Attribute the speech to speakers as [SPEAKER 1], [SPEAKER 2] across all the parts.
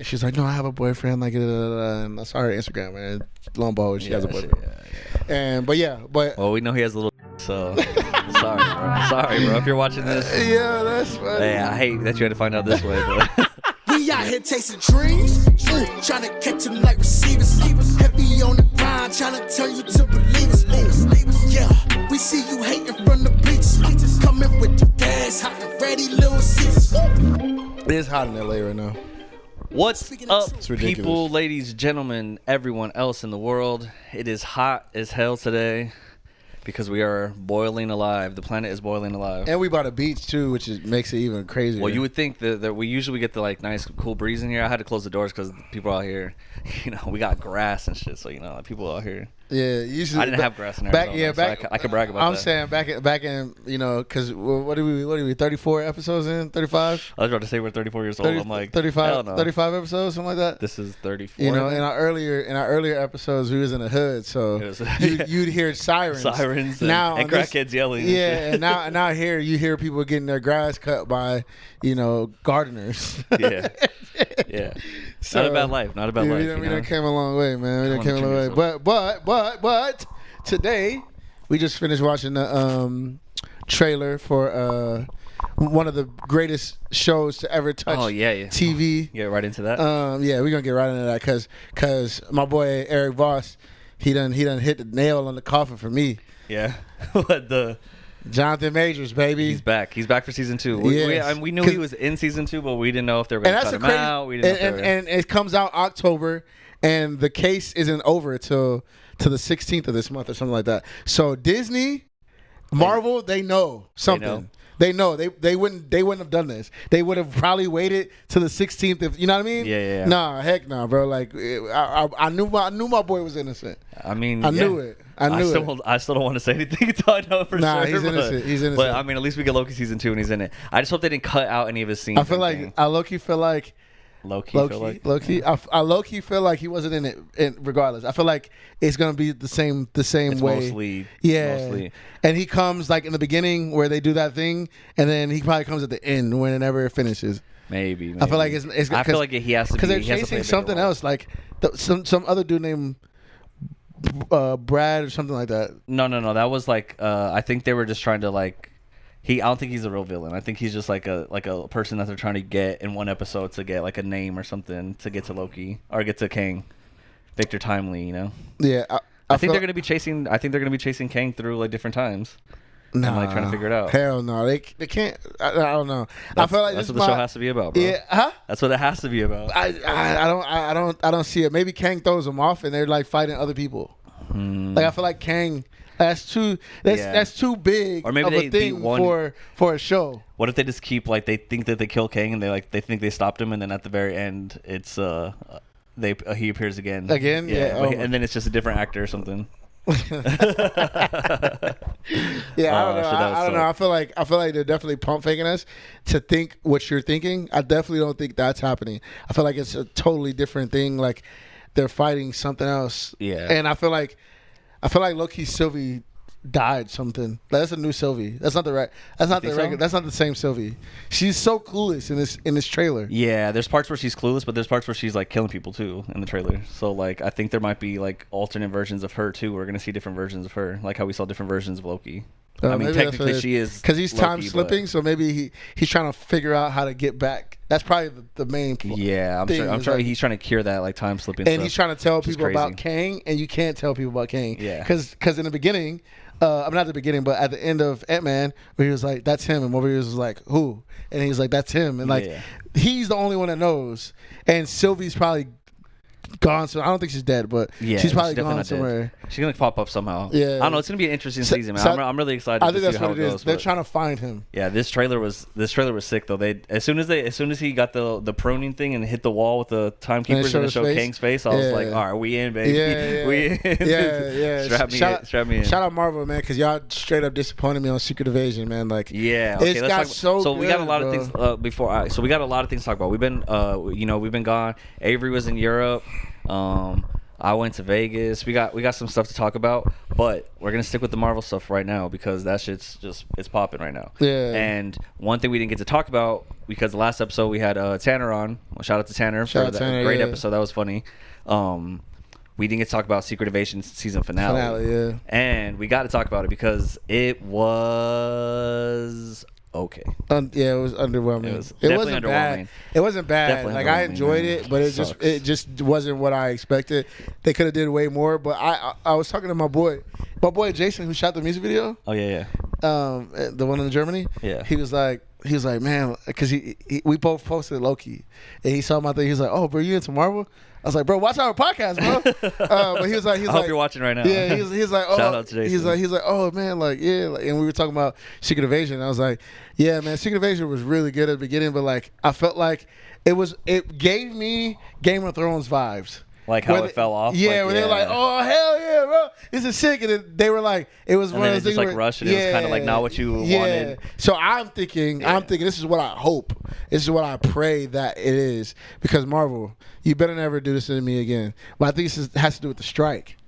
[SPEAKER 1] She's like, no, I have a boyfriend. Like, and I saw her Instagram, man. Lo and behold, she has a boyfriend. And but
[SPEAKER 2] well, we know he has a little. So sorry, bro. If you're watching this,
[SPEAKER 1] yeah, that's funny.
[SPEAKER 2] Hey, I hate that you had to find out this way, but.
[SPEAKER 3] We out here chasing dreams, trying to catch them like receivers. Heavy on the grind, trying to turn you to believers. Yeah, we see you hating from the bleachers. Coming with the gas, hot and ready, little Caesars.
[SPEAKER 1] It is hot in LA right now.
[SPEAKER 2] What's up, people, ladies, gentlemen, everyone else in the world? It is hot as hell today because we are boiling alive. The planet is boiling alive.
[SPEAKER 1] And we bought a beach, too, which makes it even crazier.
[SPEAKER 2] Well, you would think that we usually get the like nice, cool breeze in here. I had to close the doors because people out here, we got grass and shit. So, people out here.
[SPEAKER 1] Yeah, usually
[SPEAKER 2] I didn't have grass in Arizona, so I could brag about that.
[SPEAKER 1] I'm saying back in, because what are we 34 episodes in, 35?
[SPEAKER 2] I was about to say we're 34 years old. I'm like
[SPEAKER 1] 35 episodes, something like that.
[SPEAKER 2] This is 34.
[SPEAKER 1] In our earlier episodes, we was in the hood, so you'd hear sirens
[SPEAKER 2] and crackheads yelling.
[SPEAKER 1] Yeah, and now here you hear people getting their grass cut by, gardeners.
[SPEAKER 2] Yeah. So, not a bad life. Not a bad life.
[SPEAKER 1] We done came a long way, man. We done came a long way. But today we just finished watching the trailer for one of the greatest shows to ever touch TV.
[SPEAKER 2] Get right into that.
[SPEAKER 1] We're gonna get right into that because my boy Eric Voss, he done hit the nail on the coffin for me.
[SPEAKER 2] Yeah. What the?
[SPEAKER 1] Jonathan Majors, baby.
[SPEAKER 2] He's back. He's back for season 2. We knew he was in season 2, but we didn't know if they were going to cut him out.
[SPEAKER 1] And it comes out October, and the case isn't over till the 16th of this month or something like that. So Disney, Marvel, they know something. They know they wouldn't have done this. They would have probably waited till the 16th. If you know what I mean?
[SPEAKER 2] Yeah.
[SPEAKER 1] Nah, heck nah, bro. Like I knew my boy was innocent.
[SPEAKER 2] I mean,
[SPEAKER 1] I knew it. I
[SPEAKER 2] still don't want to say anything until I know for sure.
[SPEAKER 1] Nah, he's innocent.
[SPEAKER 2] But I mean, at least we get Loki season 2 and he's in it. I just hope they didn't cut out any of his scenes.
[SPEAKER 1] I feel like I low-key feel like. I low-key feel like he wasn't in it regardless. I feel like it's gonna be the same way.
[SPEAKER 2] Mostly,
[SPEAKER 1] yeah. And he comes like in the beginning where they do that thing, and then he probably comes at the end whenever it finishes.
[SPEAKER 2] Maybe.
[SPEAKER 1] I feel like it's.
[SPEAKER 2] I feel like he has to
[SPEAKER 1] because they're chasing something else, like some other dude named Brad or something like that.
[SPEAKER 2] No. That was like I think they were just trying to like. I don't think he's a real villain. I think he's just like a person that they're trying to get in one episode to get like a name or something to get to Loki or get to Kang, Victor Timely.
[SPEAKER 1] Yeah,
[SPEAKER 2] I think they're gonna be chasing. I think they're gonna be chasing Kang through like different times. Nah, and like trying to figure it out.
[SPEAKER 1] Hell no, they can't. I don't know. I feel like
[SPEAKER 2] that's what the show has to be about, bro.
[SPEAKER 1] Yeah, huh?
[SPEAKER 2] That's what it has to be about.
[SPEAKER 1] I don't see it. Maybe Kang throws them off and they're like fighting other people. Like I feel like Kang. That's too big or maybe of a thing for a show.
[SPEAKER 2] What if they just keep like they think that they kill Kang and they think they stopped him and then at the very end it's he appears again.
[SPEAKER 1] Yeah.
[SPEAKER 2] And then it's just a different actor or something.
[SPEAKER 1] Yeah, I don't know. I feel like they're definitely pump faking us to think what you're thinking. I definitely don't think that's happening. I feel like it's a totally different thing. Like they're fighting something else.
[SPEAKER 2] Yeah.
[SPEAKER 1] And I feel like Loki Sylvie died something. That's a new Sylvie. That's not the right. That's not the regular. So? That's not the same Sylvie. She's so clueless in this trailer.
[SPEAKER 2] Yeah, there's parts where she's clueless, but there's parts where she's like killing people too in the trailer. So like I think there might be like alternate versions of her too. We're gonna see different versions of her, like how we saw different versions of Loki. I mean, technically she is
[SPEAKER 1] because he's time slipping, so maybe he's trying to figure out how to get back. That's probably the main.
[SPEAKER 2] Yeah, I'm sure he's trying to cure that like time slipping.
[SPEAKER 1] And he's trying to tell people about Kang, and you can't tell people about Kang.
[SPEAKER 2] Yeah,
[SPEAKER 1] because in the beginning. I'm not the beginning, but at the end of Ant-Man, where he was like, "That's him," and Mobius was like, "Who?" And he's like, "That's him," and like, he's the only one that knows. And Sylvie's probably gone. So I don't think she's dead, but she's probably gone somewhere.
[SPEAKER 2] She's gonna pop up somehow.
[SPEAKER 1] Yeah,
[SPEAKER 2] I don't know. It's gonna be an interesting season, man. I'm really excited.
[SPEAKER 1] I think
[SPEAKER 2] to
[SPEAKER 1] that's
[SPEAKER 2] see how
[SPEAKER 1] what it is.
[SPEAKER 2] goes,
[SPEAKER 1] They're trying to find him.
[SPEAKER 2] Yeah, this trailer was sick though. They as soon as he got the pruning thing and hit the wall with the timekeepers and it showed Kang's face, I was like, all right, we in, baby.
[SPEAKER 1] Yeah.
[SPEAKER 2] We in.
[SPEAKER 1] Yeah.
[SPEAKER 2] Strap me in.
[SPEAKER 1] Shout out Marvel, man, because y'all straight up disappointed me on Secret Invasion, man. Like,
[SPEAKER 2] yeah, okay,
[SPEAKER 1] it's got so good,
[SPEAKER 2] we got a lot of things so we got a lot of things to talk about. We've been gone. Avery was in Europe. I went to Vegas. We got some stuff to talk about, but we're gonna stick with the Marvel stuff right now because that shit's just it's popping right now.
[SPEAKER 1] Yeah.
[SPEAKER 2] And one thing we didn't get to talk about because the last episode we had Tanner on. Well, shout out to Tanner for that great episode. That was funny. We didn't get to talk about Secret Invasion season finale.
[SPEAKER 1] Yeah.
[SPEAKER 2] And we got to talk about it because it was okay.
[SPEAKER 1] Yeah, it was underwhelming.
[SPEAKER 2] It was
[SPEAKER 1] it
[SPEAKER 2] definitely
[SPEAKER 1] wasn't
[SPEAKER 2] underwhelming.
[SPEAKER 1] bad. It wasn't bad.
[SPEAKER 2] Definitely
[SPEAKER 1] Like I
[SPEAKER 2] underwhelming,
[SPEAKER 1] enjoyed
[SPEAKER 2] man.
[SPEAKER 1] it, but it just wasn't what I expected. They could have did way more. But I was talking to my boy Jason, who shot the music video.
[SPEAKER 2] Oh yeah.
[SPEAKER 1] The one in Germany.
[SPEAKER 2] Yeah.
[SPEAKER 1] He was like, man, because we both posted Loki, and he saw my thing. He was like, oh, bro, you into Marvel? I was like, bro, watch our podcast, bro. But he was like,
[SPEAKER 2] I hope you're watching right now.
[SPEAKER 1] Yeah, he's like, oh,
[SPEAKER 2] shout out to Jason.
[SPEAKER 1] He's like, oh man, like yeah, like, and we were talking about Secret Invasion. I was like, yeah, man, Secret Invasion was really good at the beginning, but like I felt like it gave me Game of Thrones vibes.
[SPEAKER 2] Like how it fell off.
[SPEAKER 1] Yeah,
[SPEAKER 2] like,
[SPEAKER 1] when they were like, "Oh hell yeah, bro, this is sick," and then they were like, "It was
[SPEAKER 2] and
[SPEAKER 1] one
[SPEAKER 2] then
[SPEAKER 1] of those
[SPEAKER 2] it just
[SPEAKER 1] things
[SPEAKER 2] like
[SPEAKER 1] where,
[SPEAKER 2] rushed, and it was kind of like not what you wanted.
[SPEAKER 1] So I'm thinking, this is what I hope, this is what I pray that it is, because Marvel, you better never do this to me again. But I think this has to do with the strike.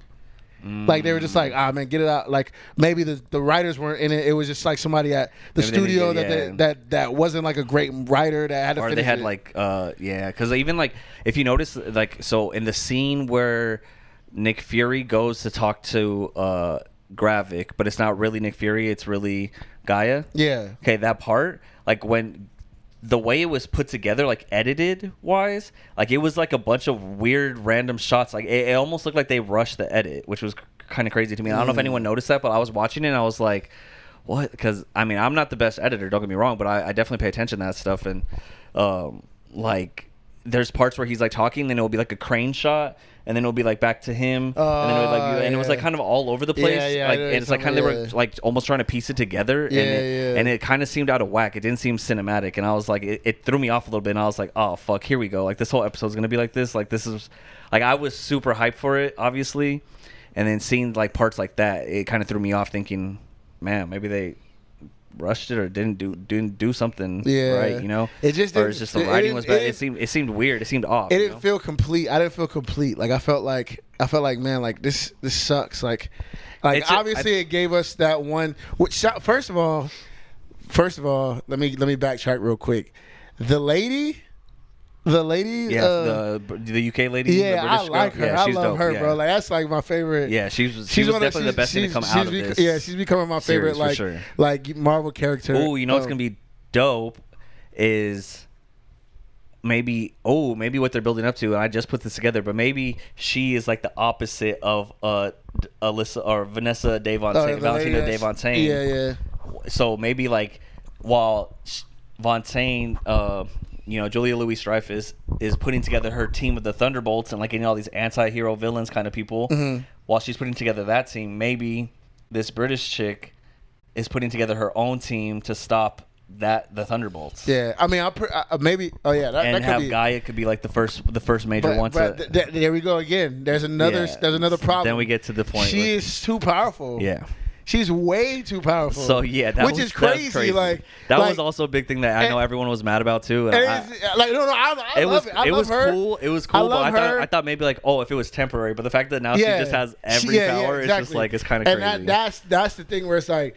[SPEAKER 1] Like they were just like, man, get it out. Like maybe the writers weren't in it. It was just like somebody at the studio that wasn't like a great writer that had to.
[SPEAKER 2] Or
[SPEAKER 1] finish
[SPEAKER 2] they had
[SPEAKER 1] it.
[SPEAKER 2] like because even like if you notice like so in the scene where Nick Fury goes to talk to Gravik, but it's not really Nick Fury, it's really Gaia.
[SPEAKER 1] Yeah.
[SPEAKER 2] Okay, that part like when. The way it was put together, like edited wise, like it was like a bunch of weird random shots. Like it almost looked like they rushed the edit, which was kind of crazy to me. I don't know if anyone noticed that, but I was watching it and I was like, what? Because I mean, I'm not the best editor, don't get me wrong, but I definitely pay attention to that stuff. And like there's parts where he's like talking, then it'll be like a crane shot, and then it'll be like back to him, and then it would like and it was like kind of all over the place. Like and it's like kind of they were like almost trying to piece it together, and it kind of seemed out of whack. It didn't seem cinematic, and I was like, it threw me off a little bit, and I was like, oh fuck, here we go. Like this whole episode's gonna be like this. Like this is like I was super hyped for it, obviously, and then seeing like parts like that, it kind of threw me off, thinking, man, maybe they rushed it or didn't do something right, you know.
[SPEAKER 1] It just
[SPEAKER 2] or it's just the writing was bad. It seemed weird. It seemed off.
[SPEAKER 1] It didn't feel complete. I didn't feel complete. Like I felt like man, like this sucks. Like obviously it gave us that one. Which first of all, let me backtrack real quick. The lady.
[SPEAKER 2] Yeah, the UK lady.
[SPEAKER 1] Yeah,
[SPEAKER 2] the
[SPEAKER 1] I
[SPEAKER 2] British
[SPEAKER 1] like
[SPEAKER 2] girl.
[SPEAKER 1] her.
[SPEAKER 2] Yeah,
[SPEAKER 1] I
[SPEAKER 2] she's
[SPEAKER 1] love
[SPEAKER 2] dope.
[SPEAKER 1] her,
[SPEAKER 2] Yeah.
[SPEAKER 1] bro. Like that's like my favorite.
[SPEAKER 2] Yeah, she was definitely the best thing to come out of this.
[SPEAKER 1] Yeah, she's becoming my favorite
[SPEAKER 2] series,
[SPEAKER 1] like Marvel character.
[SPEAKER 2] Oh, you know what's gonna be dope is maybe what they're building up to. And I just put this together, but maybe she is like the opposite of Alyssa or Vanessa Valentina De Fontaine.
[SPEAKER 1] Yeah.
[SPEAKER 2] So maybe like while Fontaine, Julia Louis-Dreyfus is putting together her team of the Thunderbolts and like getting all these anti-hero villains kind of people. Mm-hmm. While she's putting together that team, maybe this British chick is putting together her own team to stop the Thunderbolts.
[SPEAKER 1] Yeah, I mean, maybe. Oh yeah, that could
[SPEAKER 2] have
[SPEAKER 1] be.
[SPEAKER 2] Gaia could be like the first major one.
[SPEAKER 1] There we go again. There's another problem.
[SPEAKER 2] Then we get to the point.
[SPEAKER 1] She is too powerful.
[SPEAKER 2] Yeah.
[SPEAKER 1] She's way too powerful.
[SPEAKER 2] So yeah,
[SPEAKER 1] which is crazy. Like
[SPEAKER 2] that was also a big thing that I know everyone was mad about too.
[SPEAKER 1] I love it. I love her.
[SPEAKER 2] Cool. It was cool, but I thought maybe like, if it was temporary, but the fact that now she just has every power, it's just like it's kind of crazy.
[SPEAKER 1] And that's the thing where it's like,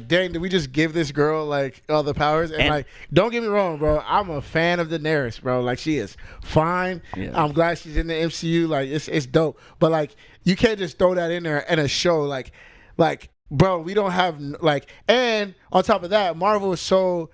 [SPEAKER 1] dang, did we just give this girl like all the powers? And like, don't get me wrong, bro. I'm a fan of Daenerys, bro. Like, she is fine. Yeah. I'm glad she's in the MCU. Like, it's dope. But like, you can't just throw that in there in a show. Like, bro, we don't have and on top of that, Marvel is so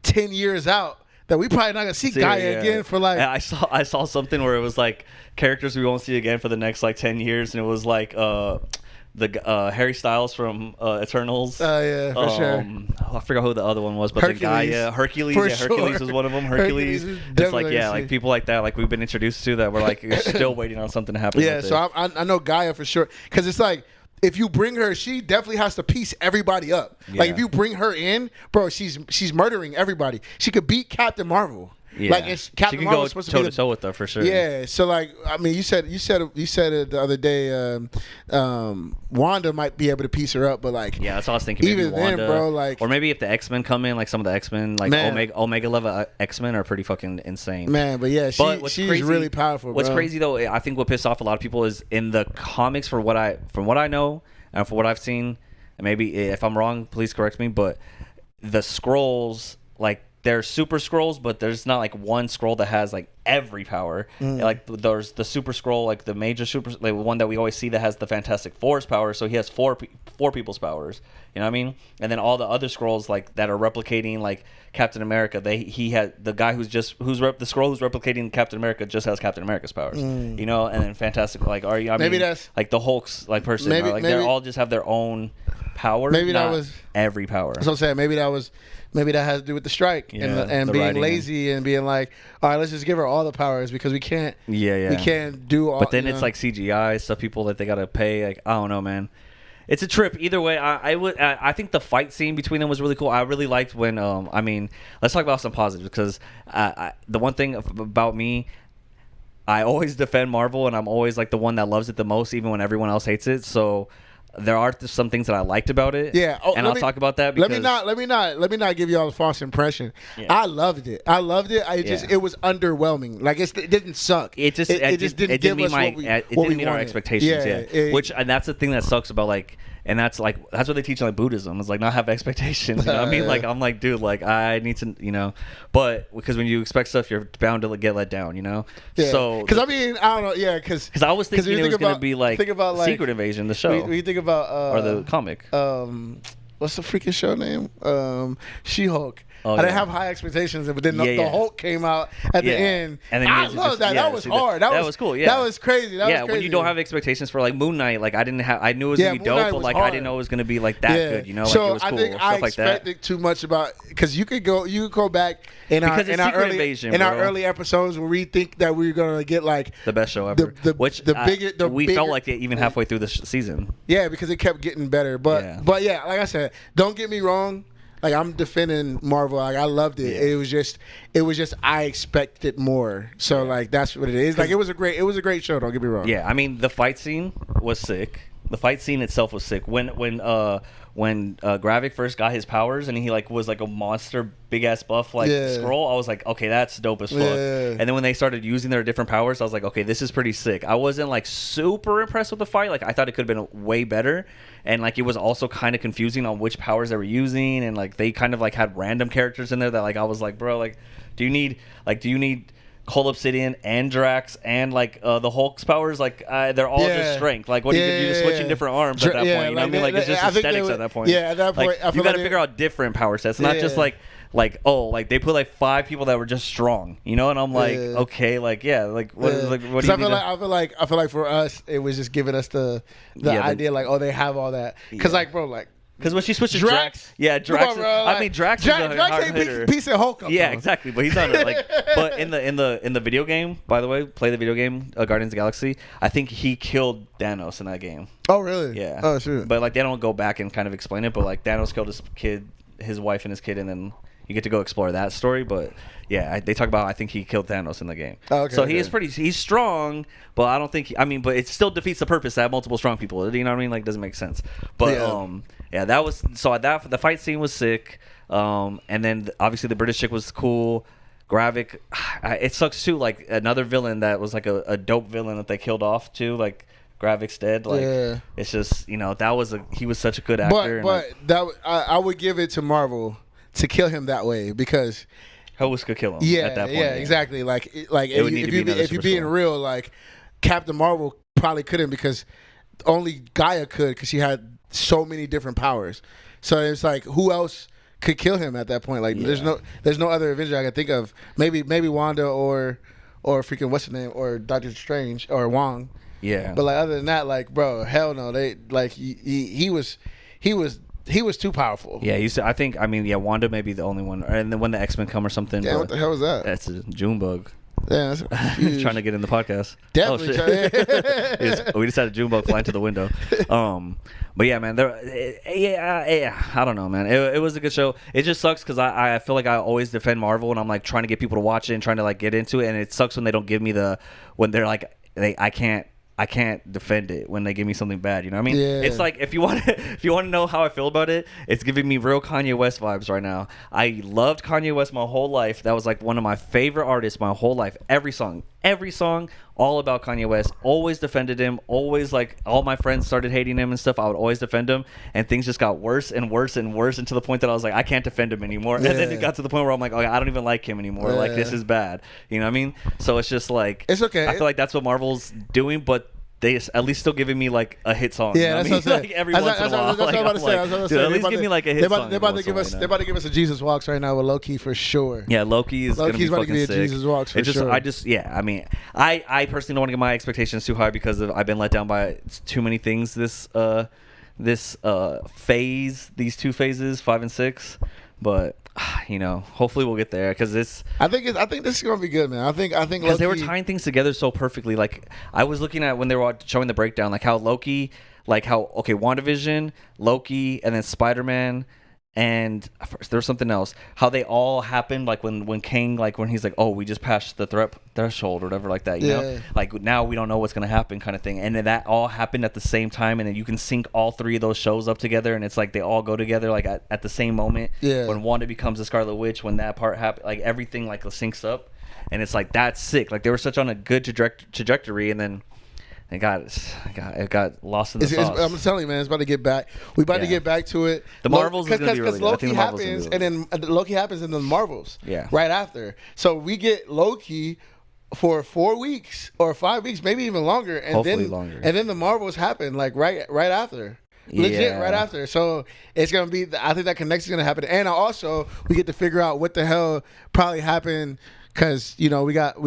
[SPEAKER 1] 10 years out that we probably not gonna see Gaia again for like.
[SPEAKER 2] I saw something where it was like characters we won't see again for the next like 10 years, and it was like Harry Styles from Eternals.
[SPEAKER 1] Yeah, for sure.
[SPEAKER 2] I forgot who the other one was, but
[SPEAKER 1] Hercules.
[SPEAKER 2] the guy, Hercules.
[SPEAKER 1] For
[SPEAKER 2] Yeah,
[SPEAKER 1] sure.
[SPEAKER 2] Hercules was one of them. Hercules. It's like like people like that, like we've been introduced to that. We're like still waiting on something to happen.
[SPEAKER 1] Yeah, so I know Gaia for sure, because it's like, if you bring her, she definitely has to piece everybody up. Yeah. Like if you bring her in, bro, she's murdering everybody. She could beat Captain Marvel.
[SPEAKER 2] Yeah.
[SPEAKER 1] Like it's Captain
[SPEAKER 2] she can
[SPEAKER 1] Marvel
[SPEAKER 2] go
[SPEAKER 1] was supposed
[SPEAKER 2] toe
[SPEAKER 1] to
[SPEAKER 2] to toe with her for sure.
[SPEAKER 1] Yeah, so like I mean, you said it the other day. Wanda might be able to piece her up, but like
[SPEAKER 2] Yeah, that's all I was thinking. Maybe
[SPEAKER 1] even
[SPEAKER 2] Wanda,
[SPEAKER 1] then, bro, like
[SPEAKER 2] or maybe if the X-Men come in, like some of the X-Men, like Omega level X-Men are pretty fucking insane.
[SPEAKER 1] Man, but yeah, she's
[SPEAKER 2] crazy,
[SPEAKER 1] really powerful.
[SPEAKER 2] What's
[SPEAKER 1] bro.
[SPEAKER 2] crazy though, I think what pissed off a lot of people is in the comics, from what I know and from what I've seen, and maybe if I'm wrong, please correct me, but the Skrulls, like, they're super Skrulls, but there's not like one Skrull that has like every power. Like there's the Super Skrull, like the major super, like one that we always see that has the Fantastic Four's power. So he has four people's powers. You know what I mean? And then all the other Skrulls like that are replicating like Captain America. He had the guy the Skrull who's replicating Captain America just has Captain America's powers. You know, and then Fantastic
[SPEAKER 1] that's
[SPEAKER 2] like the Hulk's like person. Like they all just have their own power.
[SPEAKER 1] Maybe that was
[SPEAKER 2] every power.
[SPEAKER 1] That's what I'm saying. Maybe that has to do with the strike and being lazy and being like, all right, let's just give her all the powers because we can't. We can't do all.
[SPEAKER 2] But then it's like CGI stuff. People that they gotta pay. Like I don't know, man. It's a trip. Either way, I think the fight scene between them was really cool. I really liked when let's talk about some positives because the one thing about me, I always defend Marvel and I'm always like the one that loves it the most, even when everyone else hates it. So. There are some things that I liked about it.
[SPEAKER 1] Yeah,
[SPEAKER 2] and I'll talk about that. Because
[SPEAKER 1] let me not give you all a false impression. Yeah. I loved it. It was underwhelming. Like it didn't suck. It just didn't give us what we meet our
[SPEAKER 2] expectations. And that's the thing that sucks about like. And that's what they teach in like Buddhism. It's like not have expectations. You know what I mean? Like I'm like, dude, like I need to, but because when you expect stuff, you're bound to get let down.
[SPEAKER 1] Yeah.
[SPEAKER 2] So
[SPEAKER 1] because I mean, I don't know. Yeah, because
[SPEAKER 2] I was thinking it was gonna be like Secret Invasion, the show.
[SPEAKER 1] We think about
[SPEAKER 2] or the comic.
[SPEAKER 1] What's the freaking show name? She-Hulk.
[SPEAKER 2] Oh,
[SPEAKER 1] I didn't have high expectations, but then the Hulk came out at the end.
[SPEAKER 2] And then
[SPEAKER 1] I love that. That was hard. That was cool. Yeah, that was crazy.
[SPEAKER 2] When you don't have expectations for like Moon Knight, like I knew it was gonna be dope, but like hard. I didn't know it was gonna be like that good. Like
[SPEAKER 1] so
[SPEAKER 2] it was cool.
[SPEAKER 1] I think I expected too much about because you could go back in our early episodes where we think that we were gonna get like
[SPEAKER 2] the best show ever. We felt like it even halfway through the season.
[SPEAKER 1] Yeah, because it kept getting better. But yeah, like I said, don't get me wrong. Like I'm defending Marvel. Like I loved it. Yeah. It was just I expected more. So like that's what it is. Like it was a great show. Don't get me wrong.
[SPEAKER 2] Yeah, I mean the fight scene was sick. The fight scene itself was sick. When Gravik first got his powers and he like was like a monster big ass buff Skrull, I was like, okay, that's dope as fuck. Yeah. And then when they started using their different powers, I was like, okay, this is pretty sick. I wasn't like super impressed with the fight. Like I thought it could have been way better. And like it was also kind of confusing on which powers they were using, and like they kind of like had random characters in there that like I was like, bro, like do you need Cole Obsidian and Drax and like the Hulk's powers, like they're all just strength. Like what you're just switching different arms at that point. You know what I mean? Like it's just aesthetics at that point.
[SPEAKER 1] Yeah, at that point,
[SPEAKER 2] like, you got to figure out different power sets, not just like they put like 5 people that were just strong, and I'm like, okay, like what do you
[SPEAKER 1] I feel like for us it was just giving us the idea like they have all that because like bro like.
[SPEAKER 2] Because when she switches Drax, Drax is a hard hitter.
[SPEAKER 1] Piece of Hulk.
[SPEAKER 2] Yeah, exactly. But he's not like. But in the video game, by the way, play the video game Guardians of the Galaxy. I think he killed Thanos in that game.
[SPEAKER 1] Oh really?
[SPEAKER 2] Yeah.
[SPEAKER 1] Oh shoot.
[SPEAKER 2] But like they don't go back and kind of explain it. But like Thanos killed his wife and his kid, and then you get to go explore that story. But yeah, they talk about I think he killed Thanos in the game.
[SPEAKER 1] Oh, okay,
[SPEAKER 2] so he's strong, but I don't think but it still defeats the purpose to have multiple strong people. You know what I mean? Like it doesn't make sense. But yeah, that was the fight scene was sick. And then obviously the British chick was cool. Gravik, it sucks too. Like another villain that was like a dope villain that they killed off too. Like Gravik's dead. Like it's just he was such a good actor.
[SPEAKER 1] But I would give it to Marvel to kill him that way because
[SPEAKER 2] who else could kill him? At that point,
[SPEAKER 1] exactly. Like if you're being real, like Captain Marvel probably couldn't because only Gaia could because she had so many different powers. So it's like who else could kill him at that point? Like there's no other Avenger I can think of. Maybe Wanda or freaking what's his name or Doctor Strange or Wong.
[SPEAKER 2] Yeah.
[SPEAKER 1] But like other than that, like bro, hell no. They like he was too powerful.
[SPEAKER 2] Yeah, I think Wanda may be the only one, and then when the X-Men come or something.
[SPEAKER 1] Yeah, what the hell was that?
[SPEAKER 2] That's a June bug.
[SPEAKER 1] Yeah, that's huge.
[SPEAKER 2] Trying to get in the podcast.
[SPEAKER 1] Definitely.
[SPEAKER 2] We just had a Junebug fly into the window. But yeah, man. I don't know, man. It was a good show. It just sucks because I feel like I always defend Marvel, and I'm like trying to get people to watch it and trying to like get into it, and it sucks when they don't give me when they're like I can't defend it when they give me something bad. You know what I mean?
[SPEAKER 1] Yeah.
[SPEAKER 2] It's like if you want to know how I feel about it, it's giving me real Kanye West vibes right now. I loved Kanye West my whole life. That was like one of my favorite artists my whole life. Every song, all about Kanye West. Always defended him. Always like all my friends started hating him and stuff. I would always defend him, and things just got worse and worse and worse, and to the point that I was like, I can't defend him anymore.
[SPEAKER 1] Yeah.
[SPEAKER 2] And then it got to the point where I'm like, okay, I don't even like him anymore.
[SPEAKER 1] Yeah.
[SPEAKER 2] Like this is bad. You know what I mean? So it's just like
[SPEAKER 1] it's okay.
[SPEAKER 2] I feel like that's what Marvel's doing, but they at least still giving me like a hit song.
[SPEAKER 1] Yeah,
[SPEAKER 2] you know
[SPEAKER 1] that's
[SPEAKER 2] what I
[SPEAKER 1] what
[SPEAKER 2] mean?
[SPEAKER 1] I'm saying.
[SPEAKER 2] Like every once in a while.
[SPEAKER 1] That's what I'm about to say.
[SPEAKER 2] Dude, at least give me like a hit song.
[SPEAKER 1] They're about to give us. They're about to give us a Jesus Walks right now with Loki for sure.
[SPEAKER 2] Yeah, Loki is gonna be
[SPEAKER 1] about to
[SPEAKER 2] fucking
[SPEAKER 1] give you a
[SPEAKER 2] sick.
[SPEAKER 1] Jesus Walks for sure.
[SPEAKER 2] I mean, I personally don't want to get my expectations too high because I've been let down by too many things this phase, these 2 phases, 5 and 6, but. You know, hopefully we'll get there because
[SPEAKER 1] I think this is gonna be good, man. I think
[SPEAKER 2] because they were tying things together so perfectly. Like I was looking at when they were showing the breakdown, like how Loki, WandaVision, Loki, and then Spider-Man, and there was something else. How they all happened, like when Kang, like when he's like, oh, we just passed the threshold or whatever, like that. You know, like now we don't know what's gonna happen, kind of thing. And then that all happened at the same time, and then you can sync all 3 of those shows up together, and it's like they all go together like at the same moment.
[SPEAKER 1] Yeah.
[SPEAKER 2] When Wanda becomes the Scarlet Witch, when that part happened, like everything like syncs up, and it's like that's sick. Like they were such on a good trajectory, and then. It got lost in the sauce.
[SPEAKER 1] I'm telling you, man, it's about to get back. We about to get back to it.
[SPEAKER 2] The Marvels is gonna be really good.
[SPEAKER 1] Loki happens, and then Loki happens, and then Marvels.
[SPEAKER 2] Yeah.
[SPEAKER 1] Right after, so we get Loki for 4 weeks or 5 weeks, maybe even longer, and
[SPEAKER 2] Hopefully
[SPEAKER 1] then
[SPEAKER 2] longer.
[SPEAKER 1] And then the Marvels happen like right after. Legit right after. So it's gonna be. I think that connection is gonna happen, and also we get to figure out what the hell probably happened because we got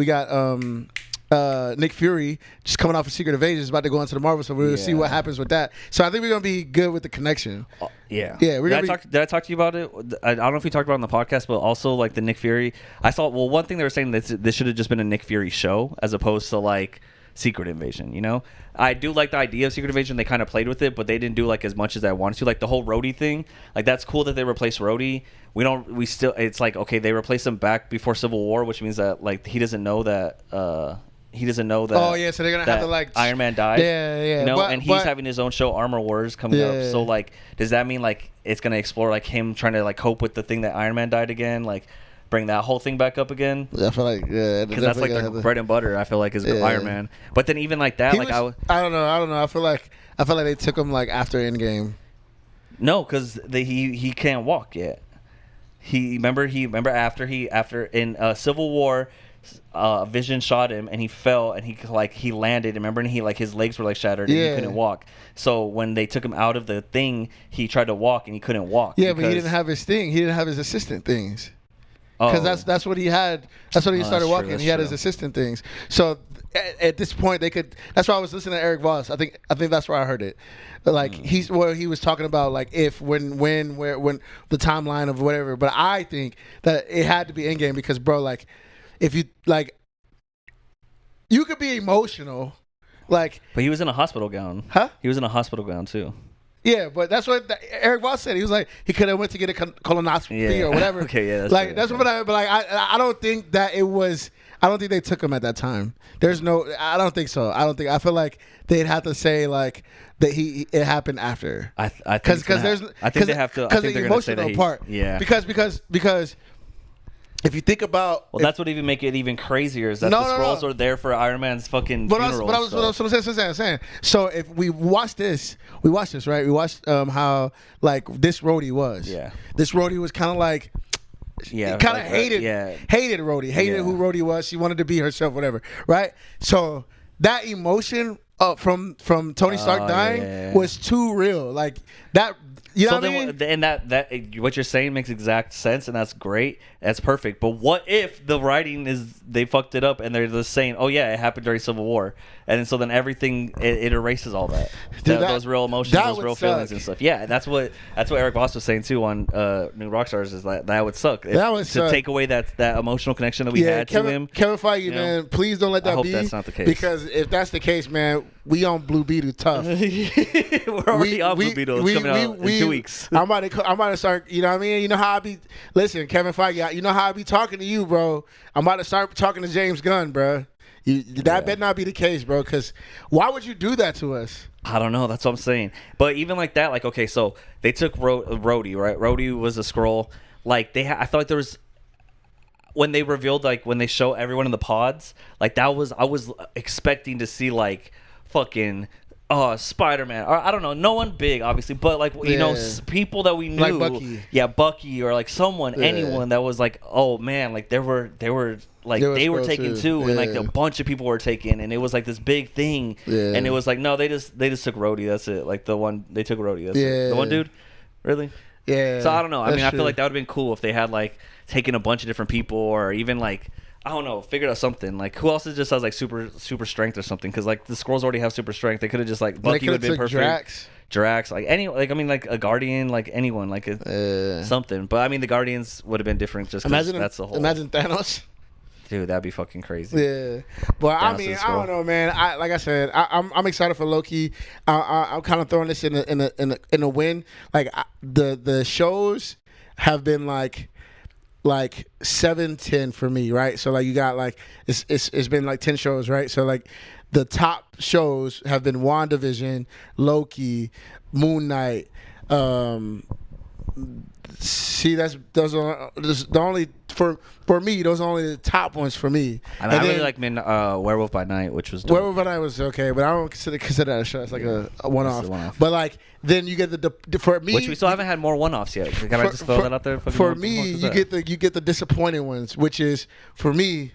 [SPEAKER 1] Nick Fury just coming off of Secret Invasion is about to go into the Marvel, so we're gonna see what happens with that. So I think we're gonna be good with the connection.
[SPEAKER 2] Yeah.
[SPEAKER 1] We're
[SPEAKER 2] did I talk to you about it? I don't know if we talked about it on the podcast, but also like the Nick Fury. I saw one thing they were saying that this should have just been a Nick Fury show as opposed to like Secret Invasion. You know, I do like the idea of Secret Invasion. They kind of played with it, but they didn't do like as much as I wanted to. Like the whole Rhodey thing, like that's cool that they replaced Rhodey. It's like okay, they replaced him back before Civil War, which means that like he doesn't know that. Oh
[SPEAKER 1] yeah, so they're gonna have to like
[SPEAKER 2] Iron Man died.
[SPEAKER 1] Yeah.
[SPEAKER 2] You know, and he's having his own show, Armor Wars, coming up. So like, does that mean like it's gonna explore like him trying to like cope with the thing that Iron Man died again, like bring that whole thing back up again?
[SPEAKER 1] I feel like
[SPEAKER 2] because that's like the bread and butter. I feel like is Iron Man. But then even like that, I
[SPEAKER 1] don't know. I feel like they took him like after Endgame.
[SPEAKER 2] No, because he can't walk yet. Remember after in Civil War. Vision shot him and he fell and he landed. Remember, and his legs were like shattered and he couldn't walk. So when they took him out of the thing, he tried to walk and he couldn't walk.
[SPEAKER 1] Yeah, but he didn't have his thing. He didn't have his assistant things. Because that's what he had. That's what he started walking. He had his assistant things. So at this point, they could. That's why I was listening to Eric Voss. I think that's where I heard it. Like he was talking about like if when the timeline of whatever. But I think that it had to be Endgame because bro, like. If you like, you could be emotional, like.
[SPEAKER 2] But he was in a hospital gown.
[SPEAKER 1] Huh?
[SPEAKER 2] He was in a hospital gown too.
[SPEAKER 1] Yeah, but that's what Eric Voss said. He was like, he could have went to get a colonoscopy or whatever.
[SPEAKER 2] Okay, yeah, that's
[SPEAKER 1] like
[SPEAKER 2] true.
[SPEAKER 1] that's what I don't think that it was. I don't think they took him at that time. There's no. I don't think so. I feel like they'd have to say like that it happened after.
[SPEAKER 2] I think they have to. I think they're gonna say that
[SPEAKER 1] part.
[SPEAKER 2] Yeah.
[SPEAKER 1] Because. If you think about,
[SPEAKER 2] that's what even make it even crazier is that the Skrulls are there for Iron Man's fucking funeral.
[SPEAKER 1] But I'm saying. So if we watched this, right? We watched how like this Rhodey was.
[SPEAKER 2] Yeah.
[SPEAKER 1] This Rhodey was kind of like.
[SPEAKER 2] Yeah.
[SPEAKER 1] Kind of hated Rhodey. Hated who Rhodey was. She wanted to be herself, whatever. Right. So that emotion from Tony Stark dying was too real. Like that. You know what I mean?
[SPEAKER 2] And that what you're saying makes exact sense, and that's great. That's perfect. But what if the writing is they fucked it up and they're just saying, "Oh yeah, it happened during Civil War," and so then everything it erases all that, those real emotions, those real feelings and stuff. Yeah, that's what Eric Voss was saying too on New Rockstars is that would suck. That would suck. Take away that emotional connection that we had to him.
[SPEAKER 1] Kevin Feige, man, please don't let that be. I hope
[SPEAKER 2] that's not the case.
[SPEAKER 1] Because if that's the case, man, we on Blue Beetle tough.
[SPEAKER 2] We're already on Blue Beetle. It's coming out in 2 weeks.
[SPEAKER 1] I'm about to start. You know what I mean? You know how I be. Listen, Kevin Feige. You know how I be talking to you, bro. I'm about to start talking to James Gunn, bro. That better not be the case, bro. Because why would you do that to us?
[SPEAKER 2] I don't know. That's what I'm saying. But even like that, like okay, so they took Rhodey, right? Rhodey was a Skrull. Like I thought there was. When they revealed, like when they show everyone in the pods, like I was expecting to see like fucking Spider-Man, or I don't know, no one big obviously, but like you know, people that we knew,
[SPEAKER 1] like Bucky.
[SPEAKER 2] Bucky, or like someone, anyone that was like, oh man, like they were taken too, and like a bunch of people were taken, and it was like this big thing, and it was like no, they just took Rhodey, that's it, like the one they took Rhodey, that's it. The one dude, really, so I don't know. I mean, I feel like that would have been cool if they had like taken a bunch of different people, or even like. I don't know. Figured out something. Like, who else just has like super strength or something? Because like the Skrulls already have super strength. They could have just like Bucky would have been perfect. Drax, like any, like I mean, like a Guardian, like anyone, like something. But I mean, the Guardians would have been different. Just that's the whole.
[SPEAKER 1] Imagine Thanos.
[SPEAKER 2] Dude, that'd be fucking crazy.
[SPEAKER 1] Yeah, but I mean, I don't know, man. Like I said, I'm excited for Loki. I'm kind of throwing this in a win. Like the shows have been like 7-10 for me, right? So like you got like it's been like 10 shows, right? So like the top shows have been WandaVision, Loki, Moon Knight. See, those are the only for me. Those are only the top ones for me.
[SPEAKER 2] I mean, I really like Werewolf by Night, which was dope.
[SPEAKER 1] Werewolf by Night was okay, but I don't consider that a show. It's like a one-off. But like then you get the for me,
[SPEAKER 2] which we still haven't had more one-offs yet. Can I just throw that out there?
[SPEAKER 1] For me, you get the disappointing ones, which is for me,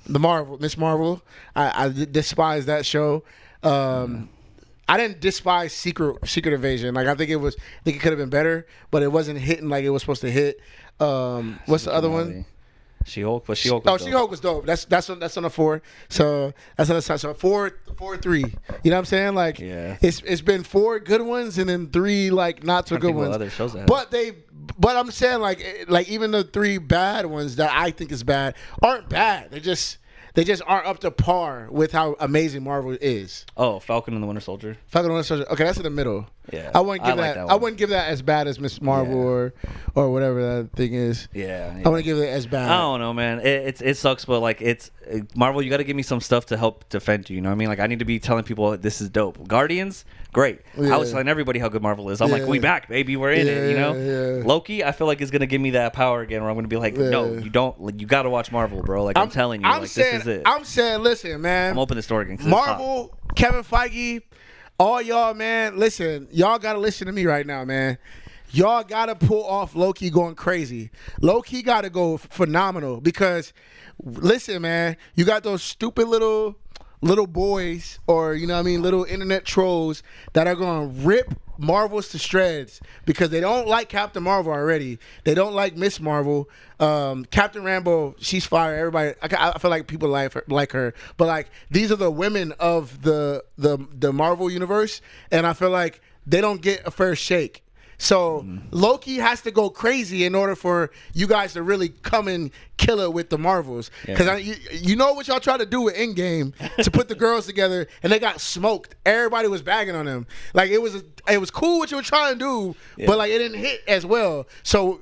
[SPEAKER 1] the Miss Marvel. I despise that show. I didn't despise Secret Invasion. Like I think it could have been better, but it wasn't hitting like it was supposed to hit. What's the other one?
[SPEAKER 2] She-Hulk. But
[SPEAKER 1] She-Hulk was dope. That's on the 4. So that's on the side. So 4-3. You know what I'm saying? Like it's been 4 good ones and then 3 like not so good ones.
[SPEAKER 2] Other shows
[SPEAKER 1] but I'm saying like even the 3 bad ones that I think is bad aren't bad. They just aren't up to par with how amazing Marvel is.
[SPEAKER 2] Oh, Falcon and the Winter Soldier.
[SPEAKER 1] Okay, that's in the middle.
[SPEAKER 2] Yeah,
[SPEAKER 1] I wouldn't give that as bad as Miss Marvel or whatever that thing is.
[SPEAKER 2] Yeah,
[SPEAKER 1] I wouldn't give it as bad.
[SPEAKER 2] I don't know, man. It sucks, but like it's Marvel. You got to give me some stuff to help defend you. You know what I mean? Like I need to be telling people this is dope. Guardians, great. I was telling everybody how good Marvel is. I'm like, we back, baby. We're in it. You know. Yeah. Loki, I feel like is gonna give me that power again, where I'm gonna be like, no, you don't. Like, you got to watch Marvel, bro. Like I'm telling you, this is it.
[SPEAKER 1] I'm saying, listen, man.
[SPEAKER 2] I'm opening the store again.
[SPEAKER 1] Marvel, Kevin Feige. All y'all, man, listen. Y'all got to listen to me right now, man. Y'all got to pull off Loki going crazy. Loki got to go phenomenal because, listen, man, you got those stupid little boys or, you know what I mean, little internet trolls that are going to rip Marvels to shreds because they don't like Captain Marvel already. They don't like Miss Marvel. Captain Rambeau, she's fire. Everybody, I feel like people like her. But like these are the women of the Marvel universe, and I feel like they don't get a fair shake. So Loki has to go crazy in order for you guys to really come and kill it with the Marvels. Because you know what y'all tried to do with Endgame to put the girls together, and they got smoked. Everybody was bagging on them. Like it was cool what you were trying to do, but like it didn't hit as well. So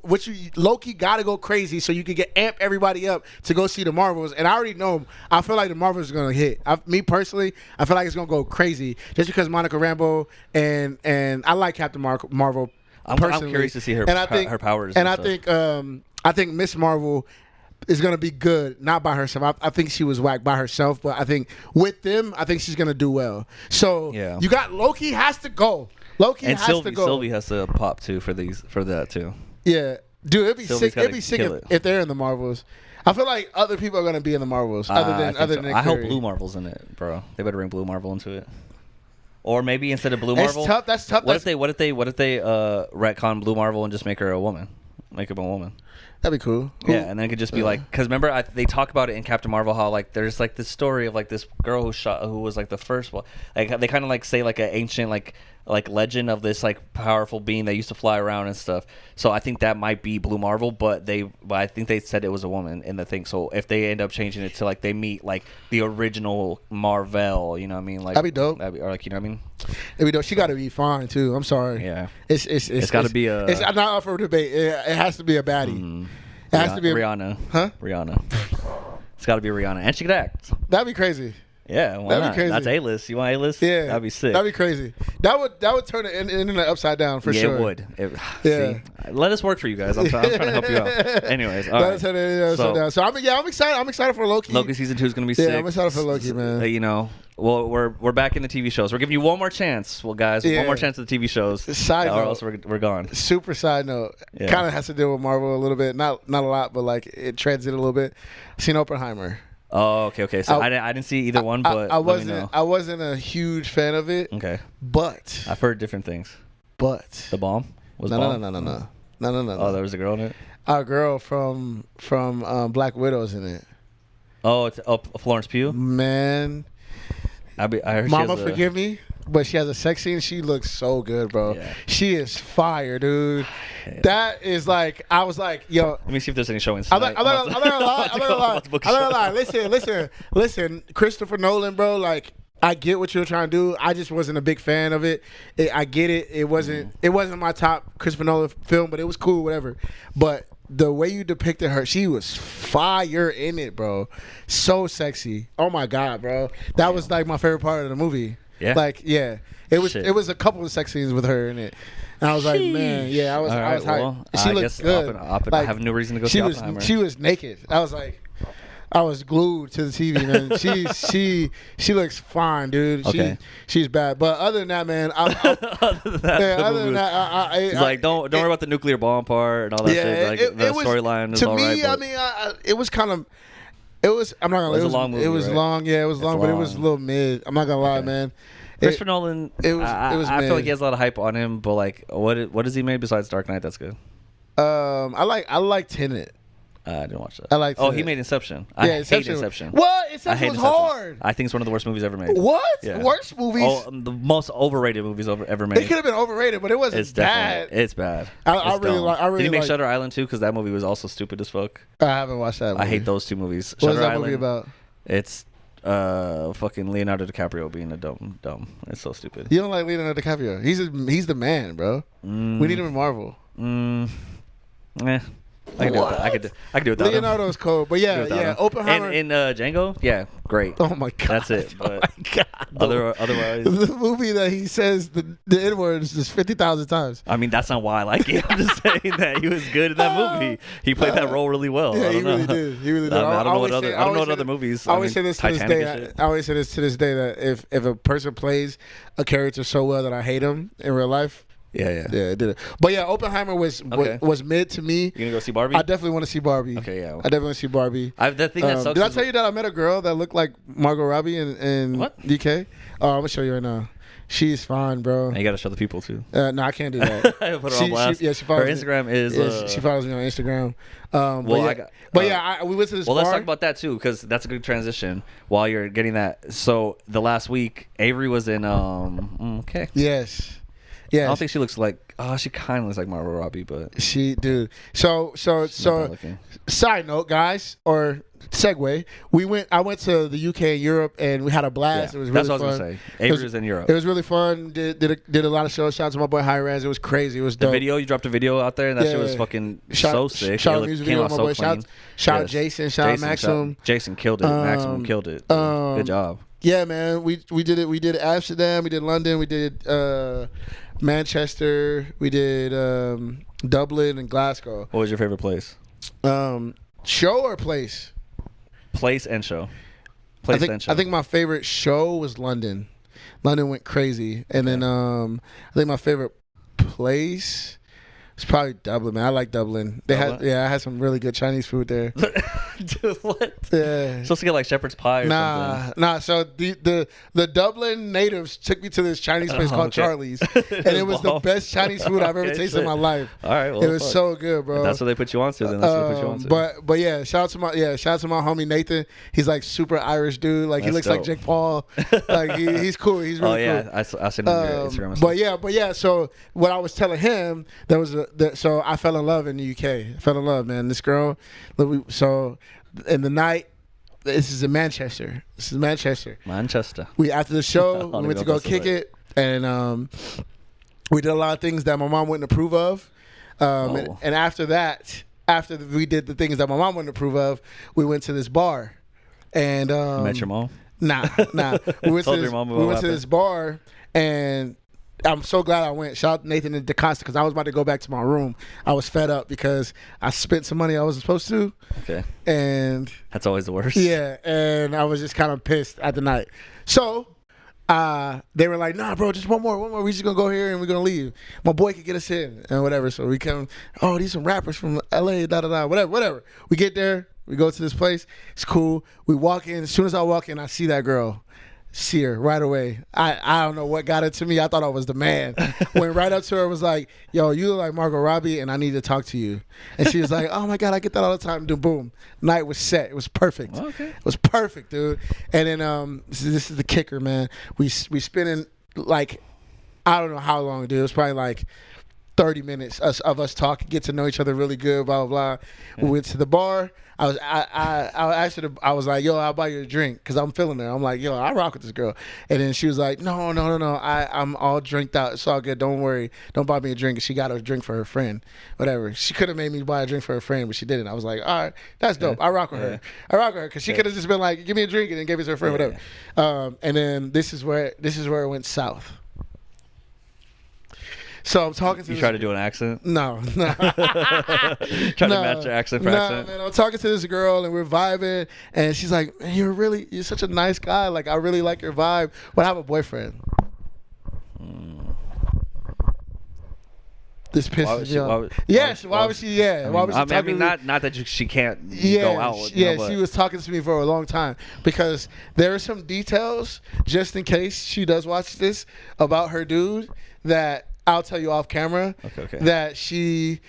[SPEAKER 1] Loki got to go crazy so you could amp everybody up to go see the Marvels. And I already know. I feel like the Marvels are gonna hit. Me personally, I feel like it's gonna go crazy just because Monica Rambeau and I like Captain Marvel.
[SPEAKER 2] I'm curious to see her powers.
[SPEAKER 1] And I think Miss Marvel is gonna be good, not by herself. I think she was whacked by herself, but I think with them, I think she's gonna do well. So you got Loki has to go. Loki has to go.
[SPEAKER 2] Sylvie has to pop too for that too.
[SPEAKER 1] Yeah, dude, it'd be sick. It'd be sick if they're in the Marvels. I feel like other people are gonna be in the Marvels other than Nick
[SPEAKER 2] I hope
[SPEAKER 1] Fury.
[SPEAKER 2] Blue Marvel's in it, bro. They better bring Blue Marvel into it. Or maybe instead of Blue
[SPEAKER 1] It's
[SPEAKER 2] Marvel,
[SPEAKER 1] tough. That's tough.
[SPEAKER 2] What if they retcon Blue Marvel and just make her a woman? Make her a woman.
[SPEAKER 1] That'd be cool.
[SPEAKER 2] Yeah, and then it could just be like, because remember they talk about it in Captain Marvel how like there's like this story of like this girl who was like the first one. Like they kind of like say like an ancient like legend of this like powerful being that used to fly around and stuff. So I think that might be Blue Marvel, but I think they said it was a woman in the thing. So if they end up changing it to like they meet like the original Marvel, you know what I mean? Like
[SPEAKER 1] that'd be dope.
[SPEAKER 2] Or like, you know what I mean?
[SPEAKER 1] That'd be dope. She got to be fine too. I'm sorry.
[SPEAKER 2] Yeah.
[SPEAKER 1] It's
[SPEAKER 2] got to be a.
[SPEAKER 1] It's not up for debate. It has to be a baddie. It has to be
[SPEAKER 2] Rihanna.
[SPEAKER 1] Huh?
[SPEAKER 2] Rihanna. It's got to be Rihanna, and she could act.
[SPEAKER 1] That'd be crazy.
[SPEAKER 2] Yeah, why
[SPEAKER 1] That'd
[SPEAKER 2] not?
[SPEAKER 1] be crazy.
[SPEAKER 2] That's A-list. You want A-list?
[SPEAKER 1] Yeah,
[SPEAKER 2] that'd be sick.
[SPEAKER 1] That'd be crazy. That would turn the internet upside down for sure.
[SPEAKER 2] It would.
[SPEAKER 1] Yeah.
[SPEAKER 2] See, let us work for you guys. I'm trying to help you out. Anyways, all right.
[SPEAKER 1] Turn the internet upside down. So I'm excited. I'm excited for Loki.
[SPEAKER 2] Loki season 2 is gonna be sick.
[SPEAKER 1] Yeah, I'm excited for Loki, man.
[SPEAKER 2] You know, well, we're back in the TV shows. We're giving you one more chance. Well, guys, one more chance at the TV shows.
[SPEAKER 1] Side
[SPEAKER 2] or
[SPEAKER 1] note,
[SPEAKER 2] else we're gone.
[SPEAKER 1] Super side note.
[SPEAKER 2] Yeah.
[SPEAKER 1] Kind of has to deal with Marvel a little bit. Not a lot, but like it treads it a little bit. Seen Oppenheimer.
[SPEAKER 2] Oh, okay. So I didn't see either one, but
[SPEAKER 1] I
[SPEAKER 2] let me know.
[SPEAKER 1] I wasn't a huge fan of it.
[SPEAKER 2] Okay.
[SPEAKER 1] But
[SPEAKER 2] I've heard different things.
[SPEAKER 1] But
[SPEAKER 2] the bomb was
[SPEAKER 1] no.
[SPEAKER 2] Oh, there was a girl in it.
[SPEAKER 1] Our girl from Black Widow's in it.
[SPEAKER 2] Oh, it's Florence Pugh.
[SPEAKER 1] Man,
[SPEAKER 2] I heard
[SPEAKER 1] Mama, forgive me, but she has a sex scene. She looks so good, bro. Yeah. She is fire, dude. Yeah. That is like, I was like, yo.
[SPEAKER 2] Let me see if there's any showings.
[SPEAKER 1] I'm not gonna lie. Listen. Christopher Nolan, bro. Like, I get what you're trying to do. I just wasn't a big fan of it. I get it. It wasn't my top Christopher Nolan film, but it was cool, whatever. But the way you depicted her, she was fire in it, bro. So sexy. Oh my God, bro. That was like my favorite part of the movie.
[SPEAKER 2] Yeah.
[SPEAKER 1] Like, yeah. It was a couple of sex scenes with her in it. And I was like, man, yeah, I was hyped.
[SPEAKER 2] Well,
[SPEAKER 1] she looked good.
[SPEAKER 2] I have no reason to go see Oppenheimer.
[SPEAKER 1] She was naked. I was like, I was glued to the TV, man. She looks fine, dude.
[SPEAKER 2] Okay.
[SPEAKER 1] She's bad. But other than that, man, other than that,
[SPEAKER 2] it's like don't worry about the nuclear bomb part and all that shit. Like the storyline is all right.
[SPEAKER 1] To me, I mean, it was kind of. It was. I'm not gonna lie.
[SPEAKER 2] It was a long movie.
[SPEAKER 1] It was long. Yeah, it was long, but it was a little mid. I'm not gonna lie, man.
[SPEAKER 2] Christopher Nolan. I feel like he has a lot of hype on him, but like, what has he made besides Dark Knight? That's good.
[SPEAKER 1] I like Tenet.
[SPEAKER 2] I didn't watch that.
[SPEAKER 1] I like.
[SPEAKER 2] He made Inception. I hate Inception.
[SPEAKER 1] What? Inception was hard.
[SPEAKER 2] I think it's one of the worst movies ever made.
[SPEAKER 1] What?
[SPEAKER 2] Yeah.
[SPEAKER 1] Worst movies?
[SPEAKER 2] Oh, the most overrated movies ever made.
[SPEAKER 1] It could have been overrated, but it wasn't bad.
[SPEAKER 2] It's bad.
[SPEAKER 1] I really like.
[SPEAKER 2] Did he make Shutter Island too? Because that movie was also stupid as fuck.
[SPEAKER 1] I haven't watched that movie.
[SPEAKER 2] I hate those two movies.
[SPEAKER 1] What
[SPEAKER 2] Shutter
[SPEAKER 1] is that
[SPEAKER 2] Island,
[SPEAKER 1] movie about?
[SPEAKER 2] It's fucking Leonardo DiCaprio being a dumb. It's so stupid.
[SPEAKER 1] You don't like Leonardo DiCaprio? He's the man, bro. We need him in Marvel.
[SPEAKER 2] I can do it without
[SPEAKER 1] Leonardo's cold, but yeah. Oppenheimer
[SPEAKER 2] and Django, yeah, great.
[SPEAKER 1] Oh my God,
[SPEAKER 2] that's it. But
[SPEAKER 1] oh my God,
[SPEAKER 2] otherwise,
[SPEAKER 1] the movie that he says the N words just 50,000 times.
[SPEAKER 2] I mean, that's not why I like it. I'm just saying that he was good in that movie. He played that role really well.
[SPEAKER 1] Yeah, he really did. I don't know what other
[SPEAKER 2] movies.
[SPEAKER 1] I always say this to this day. I always say this to this day that if a person plays a character so well that I hate him in real life. Yeah, it did it. But yeah, Oppenheimer was mid to me.
[SPEAKER 2] You gonna go see Barbie?
[SPEAKER 1] I definitely want to see Barbie.
[SPEAKER 2] Okay, yeah.
[SPEAKER 1] I definitely want to see Barbie.
[SPEAKER 2] The thing that sucks.
[SPEAKER 1] Did I tell you that I met a girl that looked like Margot Robbie in UK? Oh, I'm gonna show you right now. She's fine, bro.
[SPEAKER 2] And you gotta show the people too.
[SPEAKER 1] No, I can't do that.
[SPEAKER 2] Put her on blast.
[SPEAKER 1] She follows
[SPEAKER 2] her Instagram is.
[SPEAKER 1] She follows me on Instagram. We went to this bar.
[SPEAKER 2] Well, let's talk about that too, because that's a good transition. While you're getting that, so the last week Avery was in. Okay.
[SPEAKER 1] Yes. Yeah,
[SPEAKER 2] I don't think she looks like. Oh, she kind of looks like Margot Robbie, but
[SPEAKER 1] dude. So. Side note, guys, or segue. I went to the UK and Europe, and we had a blast.
[SPEAKER 2] Yeah,
[SPEAKER 1] it was really fun.
[SPEAKER 2] That's what I was gonna say. Avery was in Europe.
[SPEAKER 1] It was really fun. Did a lot of shows. Shout out to my boy High Res. It was crazy. It was dope.
[SPEAKER 2] You dropped a video out there, and that shit was fucking so sick.
[SPEAKER 1] Shout out music video, my boy. Shout out Jason. Shout out Maxim.
[SPEAKER 2] Jason killed it. Maxim killed it. Good job.
[SPEAKER 1] Yeah, man. We did it. We did Amsterdam. We did London. We did Manchester. We did Dublin and Glasgow.
[SPEAKER 2] What was your favorite place?
[SPEAKER 1] Show or place?
[SPEAKER 2] Place and show.
[SPEAKER 1] I think my favorite show was London. London went crazy, and then I think my favorite place was probably Dublin. Man, I like Dublin. I had some really good Chinese food there.
[SPEAKER 2] Dude, what?
[SPEAKER 1] Yeah.
[SPEAKER 2] Supposed to get like shepherd's pie or something.
[SPEAKER 1] Nah. So the Dublin natives took me to this Chinese place called Charlie's, and it was the best Chinese food I've ever tasted in my life.
[SPEAKER 2] All right, well,
[SPEAKER 1] it was so good, bro.
[SPEAKER 2] If that's what they put you on to, then that's what they put you on to.
[SPEAKER 1] But yeah, shout out to my homie Nathan. He's like super Irish dude. Like he looks like Jake Paul. Like he's cool. He's really cool.
[SPEAKER 2] I seen him on your Instagram.
[SPEAKER 1] But yeah. So what I was telling him, so I fell in love in the UK. I fell in love, man. This girl. So in the night, this is in Manchester.
[SPEAKER 2] Manchester.
[SPEAKER 1] We after the show, we went to go kick it, and we did a lot of things that my mom wouldn't approve of. And after that, after we did the things that my mom wouldn't approve of, we went to this bar. And
[SPEAKER 2] you met your mom?
[SPEAKER 1] Nah. We went to this bar, and I'm so glad I went. Shout out to Nathan and DeCosta, because I was about to go back to my room. I was fed up because I spent some money I wasn't supposed to.
[SPEAKER 2] Okay.
[SPEAKER 1] And
[SPEAKER 2] that's always the worst.
[SPEAKER 1] Yeah, and I was just kind of pissed at the night. So they were like, nah, bro, just one more. We just gonna go here and we're gonna leave. My boy could get us in and whatever. So we come, these some rappers from LA, whatever. We get there, we go to this place. It's cool. We walk in. As soon as I walk in, I see that girl. See her right away. I don't know what got into me. I thought I was the man. Went right up to her, was like, yo, you look like Margot Robbie and I need to talk to you. And she was like, oh my God, I get that all the time. Boom. Night was set. It was perfect.
[SPEAKER 2] Okay.
[SPEAKER 1] It was perfect, dude. And then this is the kicker, man. We spending like, I don't know how long, dude. It was probably like 30 minutes of us talking, get to know each other really good, blah, blah, blah. Yeah. We went to the bar. I was like, yo, I'll buy you a drink, because I'm feeling her. I'm like, yo, I rock with this girl. And then she was like, no, I'm all drinked out. It's all good. Don't worry. Don't buy me a drink. And she got a drink for her friend. Whatever. She could have made me buy a drink for her friend, but she didn't. I was like, all right, that's dope. I rock with her. Because she could have just been like, give me a drink, and then gave it to her friend, whatever. And then this is where it went south. So I'm talking to
[SPEAKER 2] you try to do an accent?
[SPEAKER 1] No.
[SPEAKER 2] Trying to match your accent for accent?
[SPEAKER 1] Man, I'm talking to this girl and we're vibing, and she's like, man, you're such a nice guy. Like, I really like your vibe. But I have a boyfriend. This pisses me off. Yes, why would she? Yeah, why was she talking to me?
[SPEAKER 2] Not that she can't go out with.
[SPEAKER 1] She was talking to me for a long time, because there are some details, just in case she does watch this, about her dude that I'll tell you off camera.
[SPEAKER 2] Okay.
[SPEAKER 1] That he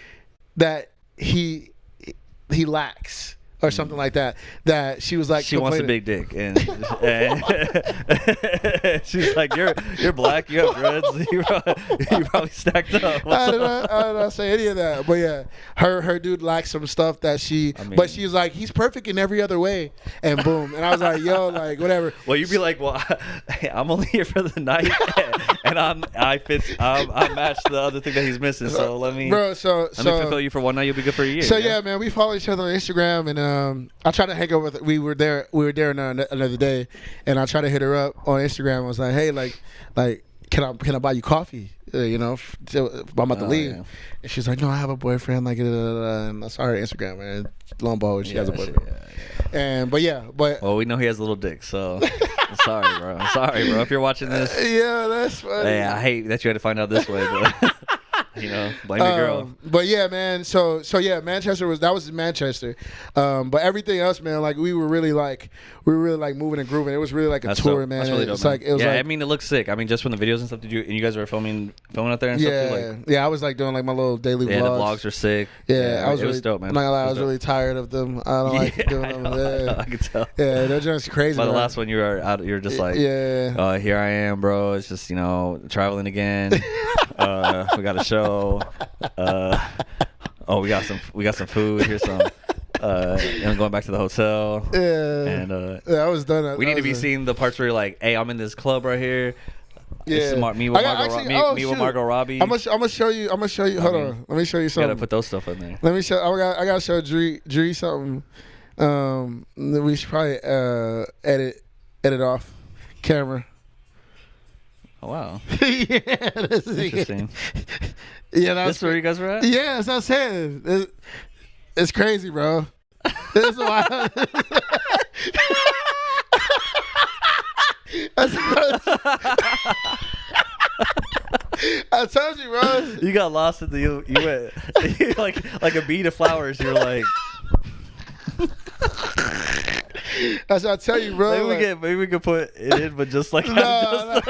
[SPEAKER 1] lacks, or something like that. That she was like,
[SPEAKER 2] she wants a big dick, and she's like, you're black, you have dreads, you probably stacked up.
[SPEAKER 1] I did not say any of that, but yeah, her dude lacks some stuff that but she was like, he's perfect in every other way, and boom, and I was like, yo, like, whatever.
[SPEAKER 2] Well, you'd be like, well, I'm only here for the night, and I match the other thing that he's missing, so let me fulfill you for one night, you'll be good for a year.
[SPEAKER 1] So yeah, man, we follow each other on Instagram, and I tried to hang out with. We were there another day, and I tried to hit her up on Instagram. I was like, hey, like, can I buy you coffee? I'm about to leave. Yeah. And she's like, no, I have a boyfriend. Like, and I saw her Instagram, man. Lo and behold, she has a boyfriend. And but
[SPEAKER 2] well, we know he has a little dick, so I'm sorry, bro. If you're watching this,
[SPEAKER 1] yeah, that's funny.
[SPEAKER 2] Hey, I hate that you had to find out this way, but. Blame your girl.
[SPEAKER 1] But yeah, man. So yeah, Manchester was in Manchester. But everything else, man, like we were really like moving and grooving. It was really like a tour,
[SPEAKER 2] dope.
[SPEAKER 1] man.
[SPEAKER 2] That's really dope, man. I mean, it looks sick. I mean, just from the videos and stuff. And you guys were filming out there and stuff too?
[SPEAKER 1] Yeah, I was like doing like my little daily vlogs.
[SPEAKER 2] Yeah, the vlogs are sick.
[SPEAKER 1] Yeah,
[SPEAKER 2] it was dope, man.
[SPEAKER 1] I'm not gonna lie, I was really tired of them. I don't like doing them.
[SPEAKER 2] I could tell.
[SPEAKER 1] Yeah, they're just crazy.
[SPEAKER 2] By the last one, you were out. You're just like, here I am, bro. It's just traveling again. We got a show. We got some food. Here's some. And going back to the hotel.
[SPEAKER 1] Yeah.
[SPEAKER 2] And
[SPEAKER 1] I was done.
[SPEAKER 2] We need to be seeing the parts where you're like, hey, I'm in this club right here.
[SPEAKER 1] Yeah.
[SPEAKER 2] This is me with Margot Robbie.
[SPEAKER 1] I'm gonna show you. Hold on. Let me show you something.
[SPEAKER 2] You gotta put those stuff in there.
[SPEAKER 1] Let me show. I gotta show Dre something. We should probably edit off camera.
[SPEAKER 2] Oh wow.
[SPEAKER 1] Yeah, this is
[SPEAKER 2] interesting.
[SPEAKER 1] Yeah,
[SPEAKER 2] that's where you guys were at?
[SPEAKER 1] Yeah, that's what I'm saying. It's crazy, bro. This is why. I told you, bro.
[SPEAKER 2] You got lost in you went like a bee to flowers. You were like.
[SPEAKER 1] That's what I tell you, bro.
[SPEAKER 2] Maybe we could put it in, but just like
[SPEAKER 1] No.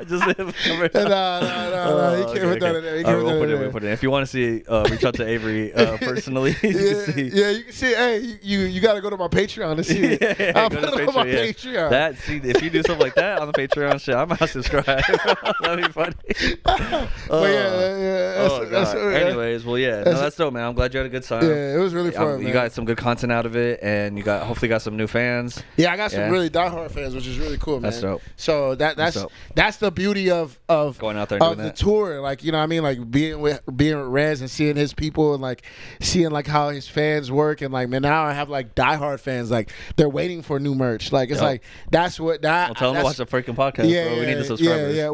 [SPEAKER 2] just him.
[SPEAKER 1] No. You can't put that in there. You can't
[SPEAKER 2] We'll
[SPEAKER 1] put that in
[SPEAKER 2] put it.
[SPEAKER 1] there.
[SPEAKER 2] We'll put it in. If you want to see, reach out to Avery personally. You can see.
[SPEAKER 1] Yeah, you can see. Hey, you got to go to my Patreon to see it. I'll
[SPEAKER 2] go
[SPEAKER 1] put
[SPEAKER 2] to
[SPEAKER 1] it on my
[SPEAKER 2] Patreon,
[SPEAKER 1] Patreon.
[SPEAKER 2] If you do something like that on the Patreon, shit, I might subscribe. That'd be funny.
[SPEAKER 1] But yeah. That's
[SPEAKER 2] Anyways, well, yeah, no, that's dope, man. I'm glad you had a good time.
[SPEAKER 1] Yeah, it was really fun, man.
[SPEAKER 2] You got some good content out of it, and you hopefully got some new fans.
[SPEAKER 1] Yeah, I got some really diehard fans, which is really cool, man.
[SPEAKER 2] That's dope.
[SPEAKER 1] So that's the beauty of
[SPEAKER 2] going out there and
[SPEAKER 1] of
[SPEAKER 2] doing
[SPEAKER 1] the
[SPEAKER 2] that.
[SPEAKER 1] Tour. Like, you know what I mean? Like being with Rez and seeing his people and like seeing like how his fans work, and like, man, now I have like diehard fans. Like they're waiting for new merch. Like it's like that's what that.
[SPEAKER 2] Well, tell them to watch the freaking podcast, bro. We need the subscribers.
[SPEAKER 1] Yeah.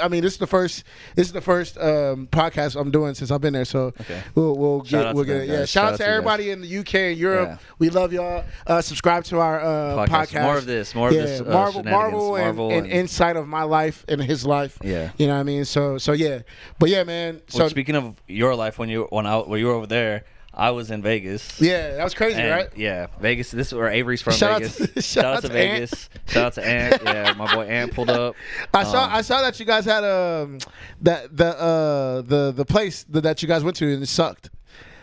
[SPEAKER 1] I mean, this is the first podcast I'm doing since I've been there. So we'll get it. Yeah, shout out to everybody in the UK and Europe. Yeah. We love y'all. Subscribe to our podcast.
[SPEAKER 2] More of this.
[SPEAKER 1] Marvel and insight of my life and his life.
[SPEAKER 2] Yeah,
[SPEAKER 1] you know what I mean. So yeah, but yeah, man. So
[SPEAKER 2] speaking of your life, when you were over there, I was in Vegas.
[SPEAKER 1] Yeah, that was crazy, right?
[SPEAKER 2] Yeah, Vegas. This is where Avery's from. Vegas. Shout out to Vegas. Shout out to Ant. Yeah, my boy Ant pulled up.
[SPEAKER 1] I saw that you guys had the place that you guys went to and it sucked.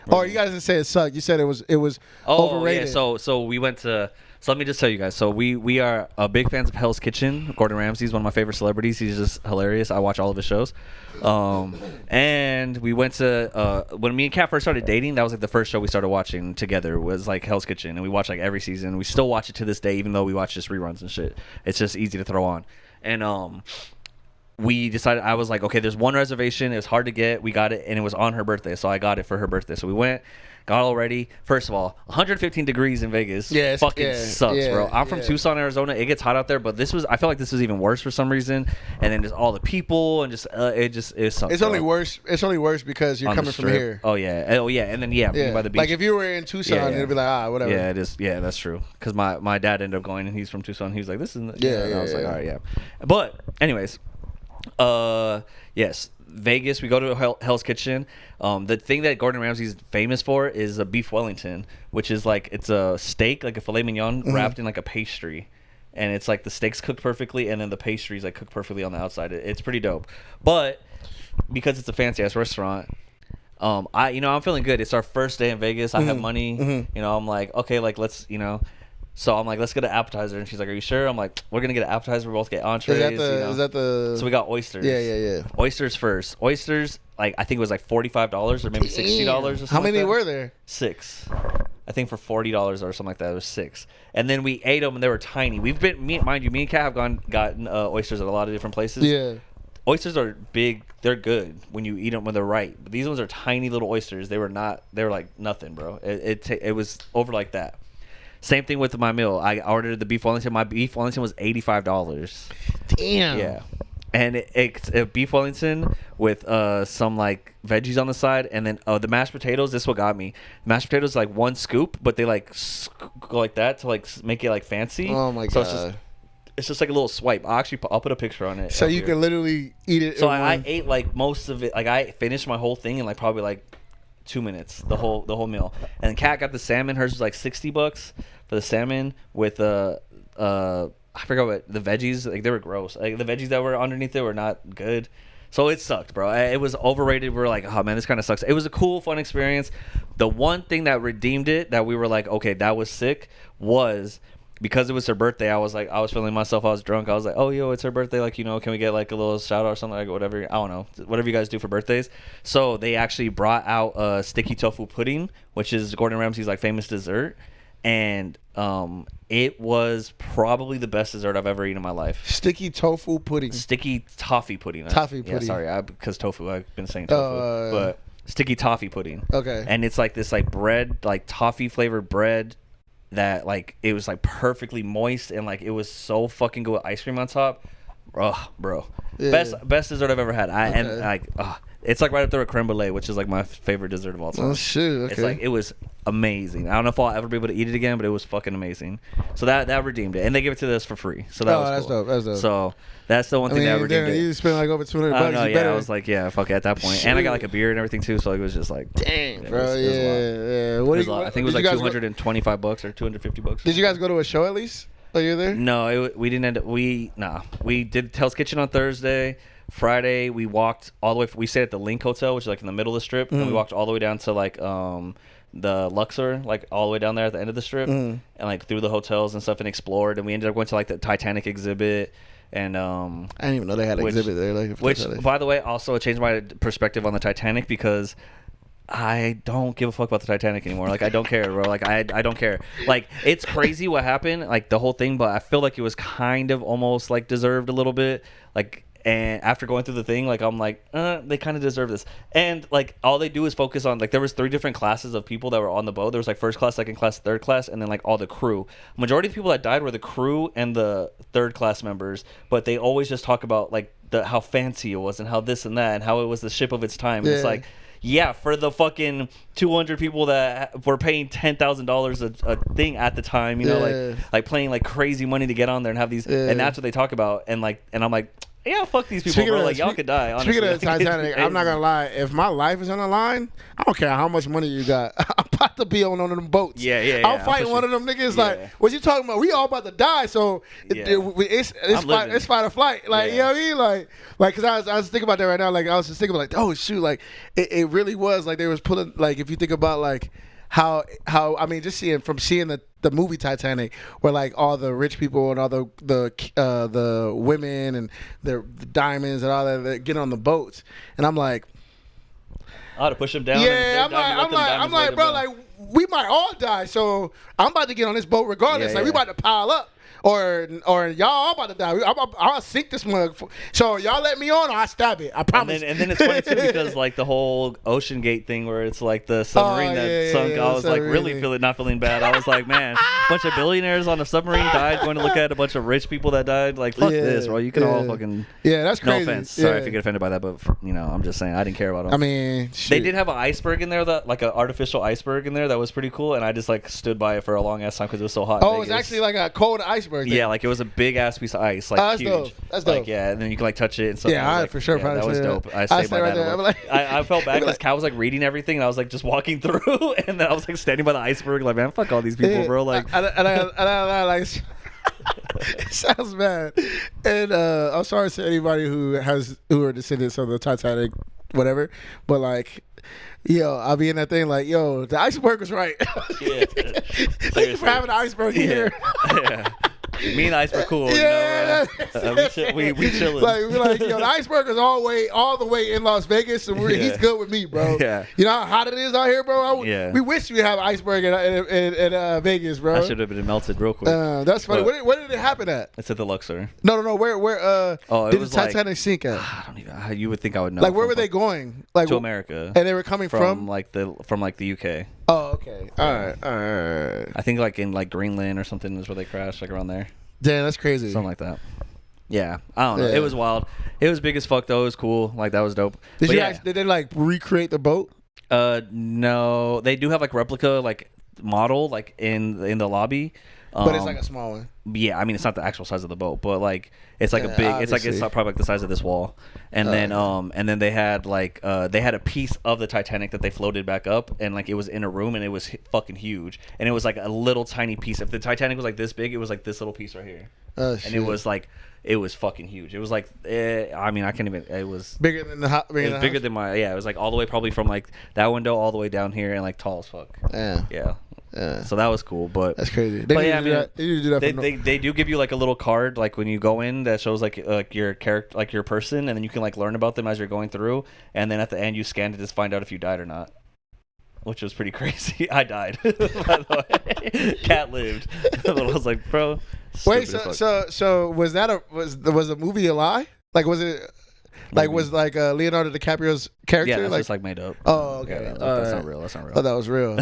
[SPEAKER 1] Or you guys didn't say it sucked. You said it was overrated.
[SPEAKER 2] Yeah. So we went to. So let me just tell you guys. So we are big fans of Hell's Kitchen. Gordon Ramsay's one of my favorite celebrities. He's just hilarious. I watch all of his shows. And we went to when me and Kat first started dating. That was like the first show we started watching together. Was like Hell's Kitchen, and we watched like every season. We still watch it to this day, even though we watch just reruns and shit. It's just easy to throw on. And we decided, I was like, okay, there's one reservation. It was hard to get. We got it, and it was on her birthday, so I got it for her birthday. So we went. Got all ready. First of all, 115 degrees in Vegas.
[SPEAKER 1] Yeah,
[SPEAKER 2] fucking sucks, bro. I'm from Tucson, Arizona. It gets hot out there, but I feel like this was even worse for some reason. And then just all the people and it sucks.
[SPEAKER 1] It's only worse. It's only worse because you're coming from here.
[SPEAKER 2] Oh yeah, and then by the beach.
[SPEAKER 1] Like if you were in Tucson, it'd be like whatever.
[SPEAKER 2] Yeah, it is. Yeah, that's true. Because my dad ended up going, and he's from Tucson. He was like, this is. And I was like, all right, yeah. But anyways, yes. Vegas, we go to Hell's Kitchen. The thing that Gordon Ramsay's famous for is a beef Wellington, which is like it's a steak, like a filet mignon, wrapped in like a pastry, and it's like the steak's cooked perfectly, and then the pastry's like cooked perfectly on the outside. It's pretty dope. But because it's a fancy ass restaurant, I'm feeling good. It's our first day in Vegas. I have money. I'm like, okay, like let's. So I'm like, let's get an appetizer. And she's like, are you sure? I'm like, we're going to get an appetizer. We both get entrees.
[SPEAKER 1] Is that the...
[SPEAKER 2] So we got oysters.
[SPEAKER 1] Yeah.
[SPEAKER 2] Oysters first. Oysters, like I think it was like $45 or maybe $60 or something.
[SPEAKER 1] How many were there?
[SPEAKER 2] 6. I think for $40 or something like that. It was 6. And then we ate them and they were tiny. Me and Kat have gotten oysters at a lot of different places.
[SPEAKER 1] Yeah.
[SPEAKER 2] Oysters are big. They're good when you eat them when they're right. But these ones are tiny little oysters. They were like nothing, bro. It was over like that. Same thing with my meal. I ordered the beef Wellington. My beef Wellington was $85.
[SPEAKER 1] Damn.
[SPEAKER 2] Yeah. And it's a beef Wellington with some like veggies on the side, and then the mashed potatoes. This is what got me. Mashed potatoes like one scoop, but they like go like that to like make it like fancy.
[SPEAKER 1] Oh my god.
[SPEAKER 2] It's just like a little swipe. I'll put a picture on it.
[SPEAKER 1] So you can literally eat it.
[SPEAKER 2] So I ate like most of it. Like I finished my whole thing in like probably like 2 minutes, the whole meal. And Kat got the salmon. Hers was like $60 for the salmon with I forgot what the veggies, like they were gross. Like the veggies that were underneath it were not good. So it sucked, bro. It was overrated. We were like, oh man, this kind of sucks. It was a cool, fun experience. The one thing that redeemed it, that we were like, okay, that was sick, was because it was her birthday. I was feeling myself. I was drunk. I was like, oh, yo, it's her birthday. Like, can we get like a little shout out or something? Like whatever. I don't know. Whatever you guys do for birthdays. So they actually brought out sticky tofu pudding, which is Gordon Ramsay's like famous dessert. And it was probably the best dessert I've ever eaten in my life.
[SPEAKER 1] Sticky tofu pudding.
[SPEAKER 2] Sticky toffee pudding.
[SPEAKER 1] Toffee pudding.
[SPEAKER 2] Yeah, sorry, because tofu. I've been saying tofu, but sticky toffee pudding.
[SPEAKER 1] Okay.
[SPEAKER 2] And it's like this like bread, like toffee flavored bread that like it was like perfectly moist and like it was so fucking good with ice cream on top. Oh, bro. Yeah. Best dessert I've ever had. And like It's like right up there with creme brulee, which is like my favorite dessert of all time.
[SPEAKER 1] Oh shit! Okay.
[SPEAKER 2] It's like, it was amazing. I don't know if I'll ever be able to eat it again, but it was fucking amazing. So that redeemed it, and they gave it to us for free. So that was
[SPEAKER 1] that's
[SPEAKER 2] cool.
[SPEAKER 1] dope. That's dope.
[SPEAKER 2] So that's the one thing that redeemed it.
[SPEAKER 1] You spent like over $200.
[SPEAKER 2] I know,
[SPEAKER 1] You
[SPEAKER 2] yeah.
[SPEAKER 1] better.
[SPEAKER 2] I was like, yeah, fuck it at that point.
[SPEAKER 1] Shit.
[SPEAKER 2] And I got like a beer and everything too, so it was just like,
[SPEAKER 1] dang,
[SPEAKER 2] it
[SPEAKER 1] bro.
[SPEAKER 2] was a lot.
[SPEAKER 1] Yeah. What
[SPEAKER 2] It was a lot. I think it was like $225 or $250.
[SPEAKER 1] Did you guys go to a show at least? Oh, you were there?
[SPEAKER 2] No, we didn't end up. We did Hell's Kitchen on Thursday. Friday we walked all the way. We stayed at the Link Hotel, which is like in the middle of the strip, and we walked all the way down to like the Luxor, like all the way down there at the end of the strip, and like through the hotels and stuff, and explored. And we ended up going to like the Titanic exhibit. And
[SPEAKER 1] I didn't even know they had an exhibit there. Like,
[SPEAKER 2] which, by the way, also changed my perspective on the Titanic because I don't give a fuck about the Titanic anymore. Like, I don't care, bro. Like, I don't care. Like, it's crazy what happened, like the whole thing, but I feel like it was kind of almost like deserved a little bit. Like, and after going through the thing, like, I'm like, they kind of deserve this. And like, all they do is focus on, like, there was 3 different classes of people that were on the boat. There was like first class, second class, third class, and then like all the crew. Majority of the people that died were the crew and the third class members, but they always just talk about like how fancy it was and how this and that and how it was the ship of its time. And it's like, yeah, for the fucking 200 people that were paying $10,000 a thing at the time, you know, like paying like crazy money to get on there and have these, and that's what they talk about. And like, and I'm like, yeah, fuck these people, bro. Like, y'all could die, honestly.
[SPEAKER 1] Speaking of the Titanic, I'm not gonna lie. If my life is on the line, I don't care how much money you got. I'm about to be on one of them boats. I'm fighting one of them niggas. Like, what you talking about? We all about to die, so it's fight or flight. Like, you know what I mean? Like, cause I was thinking about that right now. Like, I was just thinking about, like, oh shoot, like it really was like they was pulling, like, if you think about like how I mean, just seeing the movie Titanic, where like all the rich people and all the women and the diamonds and all that get on the boats, and I'm like,
[SPEAKER 2] I ought to push them down.
[SPEAKER 1] Yeah, I'm like, bro, like we might all die, so I'm about to get on this boat regardless. We about to pile up. Or y'all about to die. I'll sink this mug. So y'all let me on, or I stab it. I promise.
[SPEAKER 2] And then it's funny too because like the whole Ocean Gate thing where it's like the submarine that sunk. I was like really not feeling bad. I was like, man, a bunch of billionaires on a submarine died going to look at a bunch of rich people that died. Like, fuck this, bro. You can all fucking
[SPEAKER 1] that's crazy.
[SPEAKER 2] No offense. Sorry if you get offended by that, but you know, I'm just saying I didn't care about them.
[SPEAKER 1] I mean, shit.
[SPEAKER 2] They did have an iceberg in there, like an artificial iceberg in there that was pretty cool, and I just like stood by it for a long ass time because it was so hot.
[SPEAKER 1] Oh, it was actually like a cold iceberg.
[SPEAKER 2] Yeah, like it was a big ass piece of ice, like
[SPEAKER 1] that's
[SPEAKER 2] huge.
[SPEAKER 1] Dope. That's dope.
[SPEAKER 2] Like, yeah, and then you can like touch it and stuff.
[SPEAKER 1] Yeah,
[SPEAKER 2] like,
[SPEAKER 1] for sure.
[SPEAKER 2] Yeah, that was dope. I stayed by that. I felt bad because Cal was like reading everything, and I was like just walking through, and then I was like standing by the iceberg, like, man, fuck all these people, bro. Like,
[SPEAKER 1] I like. It sounds bad, and I'm sorry to anybody who are descendants of the Titanic, whatever. But like, yo, I'll be in that thing like, yo, the iceberg was right.
[SPEAKER 2] Yeah,
[SPEAKER 1] thank you for having an iceberg here.
[SPEAKER 2] Yeah. Me and the iceberg cool.
[SPEAKER 1] Yeah,
[SPEAKER 2] you know, we chilling.
[SPEAKER 1] Like, yo, the iceberg is all the way in Las Vegas, and he's good with me, bro.
[SPEAKER 2] Yeah.
[SPEAKER 1] You know how hot it is out here, bro. We wish we have an iceberg in Vegas, bro.
[SPEAKER 2] I should have been melted real quick.
[SPEAKER 1] That's funny. Where did it happen at?
[SPEAKER 2] It's at the Luxor.
[SPEAKER 1] No. Where did the Titanic sink at?
[SPEAKER 2] I don't even. You would think I would know.
[SPEAKER 1] Like, where were they going? Like
[SPEAKER 2] to America.
[SPEAKER 1] And they were coming from
[SPEAKER 2] the UK.
[SPEAKER 1] Oh, okay. All right.
[SPEAKER 2] I think like in like Greenland or something is where they crashed, like around there.
[SPEAKER 1] Damn, that's crazy.
[SPEAKER 2] Something like that. Yeah, I don't know. It was wild. It was big as fuck though. It was cool. Like, that was dope.
[SPEAKER 1] Did they like recreate the boat?
[SPEAKER 2] No. They do have like replica like model like in the lobby.
[SPEAKER 1] But it's like a small one.
[SPEAKER 2] Yeah, I mean, it's not the actual size of the boat, but like it's like a big. Obviously. It's probably like the size of this wall. And then they had like a piece of the Titanic that they floated back up, and like it was in a room, and it was fucking huge, and it was like a little tiny piece. If the Titanic was like this big, it was like this little piece right here.
[SPEAKER 1] Oh, shit.
[SPEAKER 2] And it was fucking huge. It was like, I mean, I can't even. It was
[SPEAKER 1] bigger than
[SPEAKER 2] bigger than my. Yeah, it was like all the way probably from like that window all the way down here, and like tall as fuck.
[SPEAKER 1] Yeah.
[SPEAKER 2] So that was cool, but
[SPEAKER 1] that's crazy.
[SPEAKER 2] They do give you like a little card like when you go in that shows like your character, like your person, and then you can like learn about them as you're going through, and then at the end you scan it to find out if you died or not, which was pretty crazy. I died, by the way. Cat lived. But I was like, bro.
[SPEAKER 1] Wait, so was the movie a lie? Like, was it? Like, was like Leonardo DiCaprio's character?
[SPEAKER 2] Yeah, that's
[SPEAKER 1] like,
[SPEAKER 2] just like made up.
[SPEAKER 1] Oh, okay.
[SPEAKER 2] Yeah, that's not real.
[SPEAKER 1] Oh, that was real.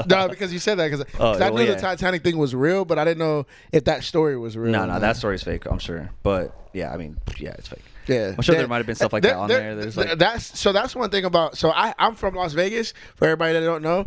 [SPEAKER 1] No, because you said that because I knew the Titanic thing was real, but I didn't know if that story was real.
[SPEAKER 2] No, that story's fake. I'm sure, but yeah, I mean, yeah, it's fake.
[SPEAKER 1] Yeah,
[SPEAKER 2] I'm sure there might have been stuff like that on there. There's like
[SPEAKER 1] that's one thing about. So I'm from Las Vegas. For everybody that don't know,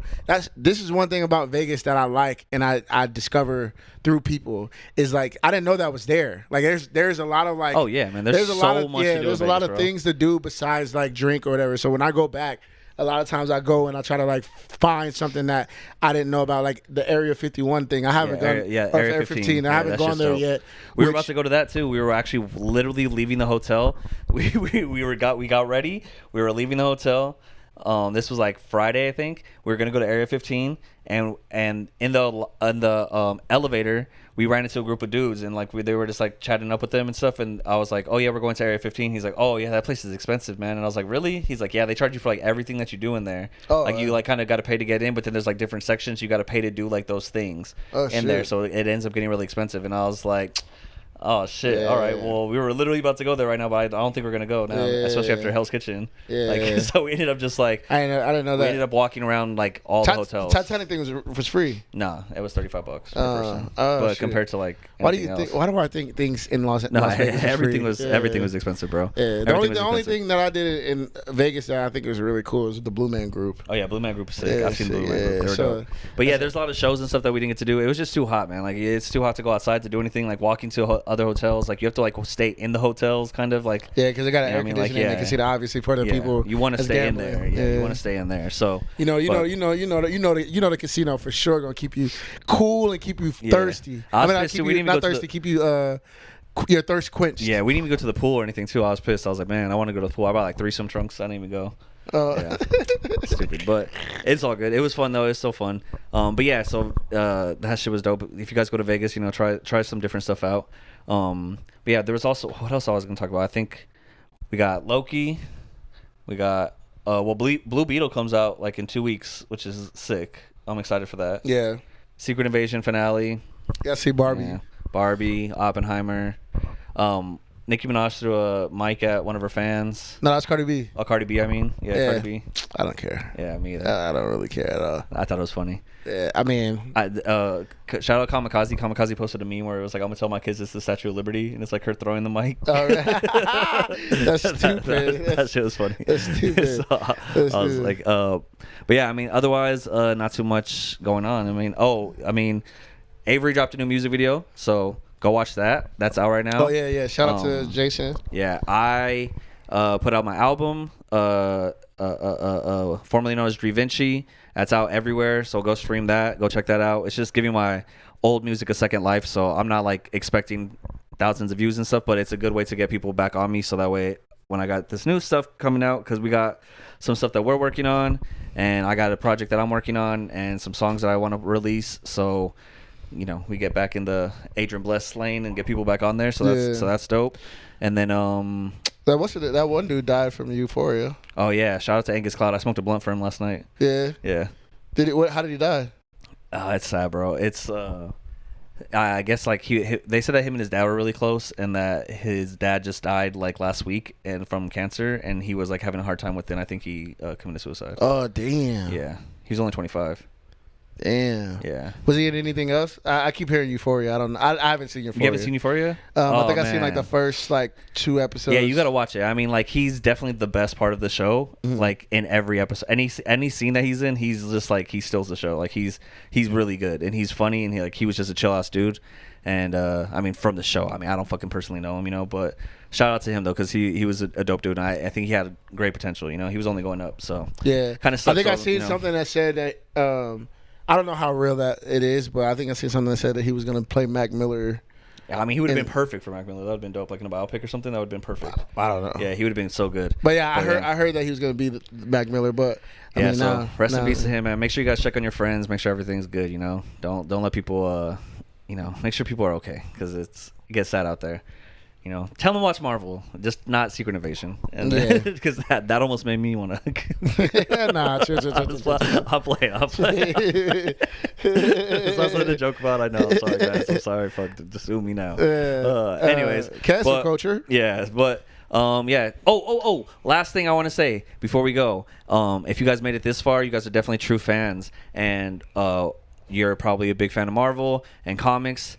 [SPEAKER 1] this is one thing about Vegas that I like, and I discover through people is like I didn't know that was there. Like there's a lot of like
[SPEAKER 2] oh yeah, man. There's
[SPEAKER 1] a
[SPEAKER 2] so
[SPEAKER 1] lot of
[SPEAKER 2] much to do
[SPEAKER 1] there's
[SPEAKER 2] in
[SPEAKER 1] a lot
[SPEAKER 2] Vegas,
[SPEAKER 1] of
[SPEAKER 2] bro.
[SPEAKER 1] things to do besides like drink or whatever. So when I go back, a lot of times I go and I try to like find something that I didn't know about, like the Area 51 thing. I haven't gone.
[SPEAKER 2] Area 15.
[SPEAKER 1] I haven't gone there yet.
[SPEAKER 2] We were about to go to that too. We were actually literally leaving the hotel. We got ready. We were leaving the hotel. This was like Friday, I think. We were gonna go to Area 15, and in the elevator, we ran into a group of dudes, and like they were just like chatting up with them and stuff. And I was like, "Oh yeah, we're going to Area 15." He's like, "Oh yeah, that place is expensive, man." And I was like, "Really?" He's like, "Yeah, they charge you for like everything that you do in there. You like kind of got to pay to get in, but then there's like different sections you got to pay to do like those things in there. So it ends up getting really expensive." And I was like, oh shit! All right. Well, we were literally about to go there right now, but I don't think we're gonna go now, especially after Hell's Kitchen. So we ended up just like
[SPEAKER 1] I didn't know that.
[SPEAKER 2] We ended up walking around like all the hotels.
[SPEAKER 1] Titanic thing was free.
[SPEAKER 2] No, it was $35 per person. But compared to like
[SPEAKER 1] why do I think things in Las Vegas
[SPEAKER 2] everything was everything was expensive, bro.
[SPEAKER 1] Yeah. The only thing that I did in Vegas that I think was really cool was the Blue Man Group.
[SPEAKER 2] Oh yeah, Blue Man Group is sick. I've seen Blue Man Group. They were dope. But yeah, there's a lot of shows and stuff that we didn't get to do. It was just too hot, man. Like it's too hot to go outside to do anything. Like walking to other hotels, like you have to like stay in the hotels, kind of like
[SPEAKER 1] because they got air conditioning. They can see the obviously for the people.
[SPEAKER 2] You want to stay in there. You want to stay in there. So
[SPEAKER 1] you know the casino for sure gonna keep you cool and keep you thirsty. Keep you your thirst quenched.
[SPEAKER 2] Yeah, we didn't even go to the pool or anything too. I was pissed. I was like, man, I want to go to the pool. I bought like threesome trunks. I didn't even go. Stupid, but it's all good. It was fun though. It's so fun. But yeah, so that shit was dope. If you guys go to Vegas, try some different stuff out. But yeah, there was also what else I was gonna talk about. I think we got Loki. We got Blue Beetle comes out like in 2 weeks, which is sick. I'm excited for that.
[SPEAKER 1] Yeah.
[SPEAKER 2] Secret Invasion finale.
[SPEAKER 1] Yeah, see Barbie.
[SPEAKER 2] Yeah. Barbie, Oppenheimer. Nicki Minaj threw a mic at one of her fans.
[SPEAKER 1] No, that's Cardi B.
[SPEAKER 2] Oh, Cardi B, I mean. Yeah, Cardi B.
[SPEAKER 1] I don't care.
[SPEAKER 2] Yeah, me either.
[SPEAKER 1] I don't really care at all.
[SPEAKER 2] I thought it was funny.
[SPEAKER 1] Yeah, I mean.
[SPEAKER 2] Shout out Kamikaze. Kamikaze posted a meme where it was like, I'm going to tell my kids it's the Statue of Liberty. And it's like her throwing the mic.
[SPEAKER 1] Oh, that's stupid.
[SPEAKER 2] That shit was funny.
[SPEAKER 1] That's stupid.
[SPEAKER 2] So, I was like, but yeah, I mean, otherwise, not too much going on. I mean, Avery dropped a new music video. So go watch that. That's out right now.
[SPEAKER 1] Oh, yeah. Shout out to Jason.
[SPEAKER 2] Yeah, I put out my album, formerly known as DriVinchi. That's out everywhere, so go stream that. Go check that out. It's just giving my old music a second life, so I'm not like expecting thousands of views and stuff, but it's a good way to get people back on me, so that way when I got this new stuff coming out, because we got some stuff that we're working on, and I got a project that I'm working on, and some songs that I want to release, so we get back in the Adrian Blest lane and get people back on there, so that's dope. And then
[SPEAKER 1] that one dude died from Euphoria.
[SPEAKER 2] Oh yeah, shout out to Angus Cloud. I smoked a blunt for him last night.
[SPEAKER 1] Yeah. How did he die?
[SPEAKER 2] It's sad, bro. It's I guess like they said that him and his dad were really close, and that his dad just died like last week and from cancer, and he was like having a hard time with it. And I think he committed suicide.
[SPEAKER 1] Oh damn.
[SPEAKER 2] Yeah, he was only 25.
[SPEAKER 1] Damn.
[SPEAKER 2] Yeah.
[SPEAKER 1] Was he in anything else? I keep hearing Euphoria. I haven't seen Euphoria.
[SPEAKER 2] You haven't seen Euphoria?
[SPEAKER 1] I think I've seen like the first like 2 episodes.
[SPEAKER 2] Yeah, you gotta watch it. I mean, like he's definitely the best part of the show. Like in every episode, any scene that he's in, he's just like he steals the show. Like he's really good and he's funny and he was just a chill ass dude. And I mean, from the show, I mean, I don't fucking personally know him, but shout out to him though, because he was a dope dude, and I think he had great potential. He was only going up, so
[SPEAKER 1] yeah,
[SPEAKER 2] kind of. I
[SPEAKER 1] think I seen something that said that. I don't know how real that it is, but I think I seen something that said that he was going to play Mac Miller.
[SPEAKER 2] I mean, he would have been perfect for Mac Miller. That would have been dope, like in a biopic or something. That would have been perfect.
[SPEAKER 1] I don't know.
[SPEAKER 2] Yeah, he would have been so good.
[SPEAKER 1] But yeah, I heard that he was going to be Mac Miller. But I mean,
[SPEAKER 2] so rest in peace to him, man. Make sure you guys check on your friends. Make sure everything's good. Don't let people. Make sure people are okay, because it gets sad out there. Tell them to watch Marvel, just not Secret Invasion, and because that almost made me want to.
[SPEAKER 1] Nah,
[SPEAKER 2] I'll play. It's not something to joke about. I know. I'm sorry, guys. I'm sorry. Fuck, just sue me now. Anyways,
[SPEAKER 1] cancel culture.
[SPEAKER 2] Yeah, but yeah. Oh. Last thing I want to say before we go. If you guys made it this far, you guys are definitely true fans, and you're probably a big fan of Marvel and comics.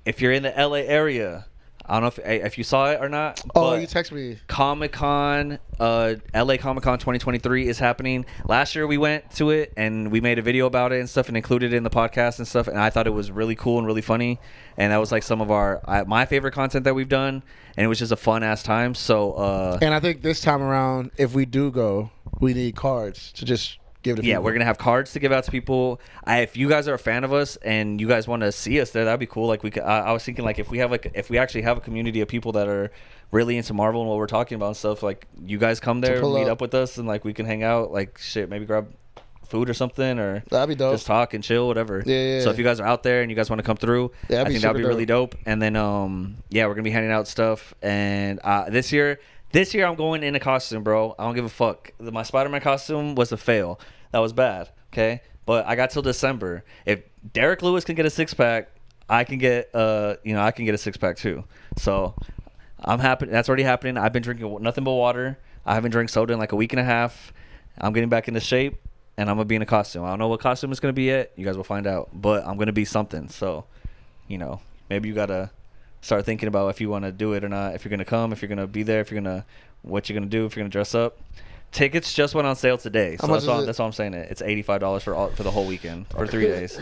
[SPEAKER 2] If you're in the LA area, I don't know if you saw it or not.
[SPEAKER 1] Oh,
[SPEAKER 2] but
[SPEAKER 1] you text me.
[SPEAKER 2] Comic-Con, LA Comic-Con 2023 is happening. Last year we went to it and we made a video about it and stuff and included it in the podcast and stuff. And I thought it was really cool and really funny. And that was like some of my favorite content that we've done. And it was just a fun ass time. So,
[SPEAKER 1] and I think this time around, if we do go, we need cards to just give to people.
[SPEAKER 2] Yeah, we're gonna have cards to give out to people. If you guys are a fan of us and you guys want to see us there, that'd be cool. Like I was thinking, like if we actually have a community of people that are really into Marvel and what we're talking about and stuff, like you guys come there, meet up with us, and like we can hang out. Like shit, maybe grab food or something, or
[SPEAKER 1] that'd be dope.
[SPEAKER 2] Just talk and chill, whatever.
[SPEAKER 1] Yeah.
[SPEAKER 2] So if you guys are out there and you guys want to come through, I think that'd be really dope. And then yeah, we're gonna be handing out stuff. And this year I'm going in a costume, bro. I don't give a fuck. My Spider-Man costume was a fail. That was bad, okay? But I got till December. If Derek Lewis can get a six-pack, I can get I can get a six-pack too. So I'm happy. That's already happening. I've been drinking nothing but water. I haven't drank soda in like a week and a half. I'm getting back into shape, and I'm gonna be in a costume. I don't know what costume it's gonna be yet. You guys will find out. But I'm gonna be something. So, maybe you gotta start thinking about if you want to do it or not. If you're gonna come, if you're gonna be there, what you're gonna do, if you're gonna dress up. Tickets just went on sale today, so that's all I'm saying. It's $85 for the whole weekend for 3 days.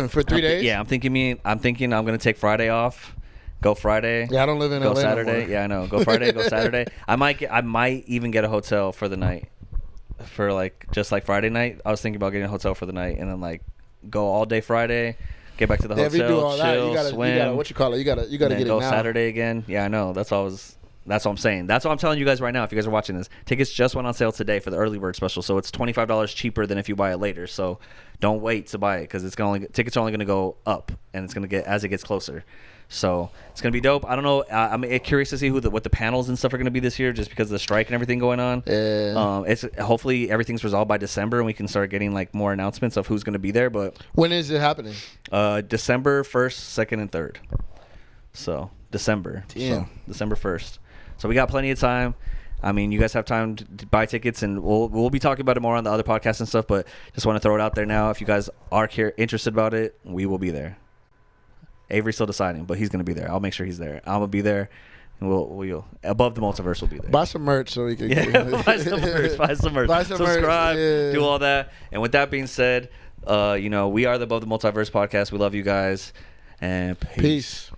[SPEAKER 1] For 3 days?
[SPEAKER 2] Yeah, I'm thinking I'm gonna take Friday off. Go Friday.
[SPEAKER 1] Yeah, I don't live in LA.
[SPEAKER 2] Go Saturday.
[SPEAKER 1] No more.
[SPEAKER 2] Yeah, I know. Go Friday. Go Saturday. I might even get a hotel for the night, for like just like Friday night. I was thinking about getting a hotel for the night and then like go all day Friday. Get back to the hotel.
[SPEAKER 1] If you do all
[SPEAKER 2] chill,
[SPEAKER 1] that,
[SPEAKER 2] swim.
[SPEAKER 1] You gotta what you call it? You gotta get it
[SPEAKER 2] go
[SPEAKER 1] now.
[SPEAKER 2] Saturday again. Yeah, I know. That's what I'm saying. That's what I'm telling you guys right now. If you guys are watching this, tickets just went on sale today for the early bird special, so it's $25 cheaper than if you buy it later. So don't wait to buy it because tickets are only going to go up, and it's going to get as it gets closer. So it's going to be dope. I don't know. I'm curious to see what the panels and stuff are going to be this year, just because of the strike and everything going on. It's hopefully everything's resolved by December, and we can start getting like more announcements of who's going to be there. But
[SPEAKER 1] when is it happening?
[SPEAKER 2] December 1st, 2nd, and 3rd. So December.
[SPEAKER 1] Damn.
[SPEAKER 2] So December 1st. So we got plenty of time. I mean, you guys have time to buy tickets, and we'll be talking about it more on the other podcasts and stuff. But just want to throw it out there now. If you guys are interested about it, we will be there. Avery's still deciding, but he's gonna be there. I'll make sure he's there. I'm gonna be there, and we'll Above the Multiverse will be there.
[SPEAKER 1] Buy some merch so we can.
[SPEAKER 2] Buy some merch. Subscribe.
[SPEAKER 1] Yeah.
[SPEAKER 2] Do all that. And with that being said, we are the Above the Multiverse podcast. We love you guys, and peace.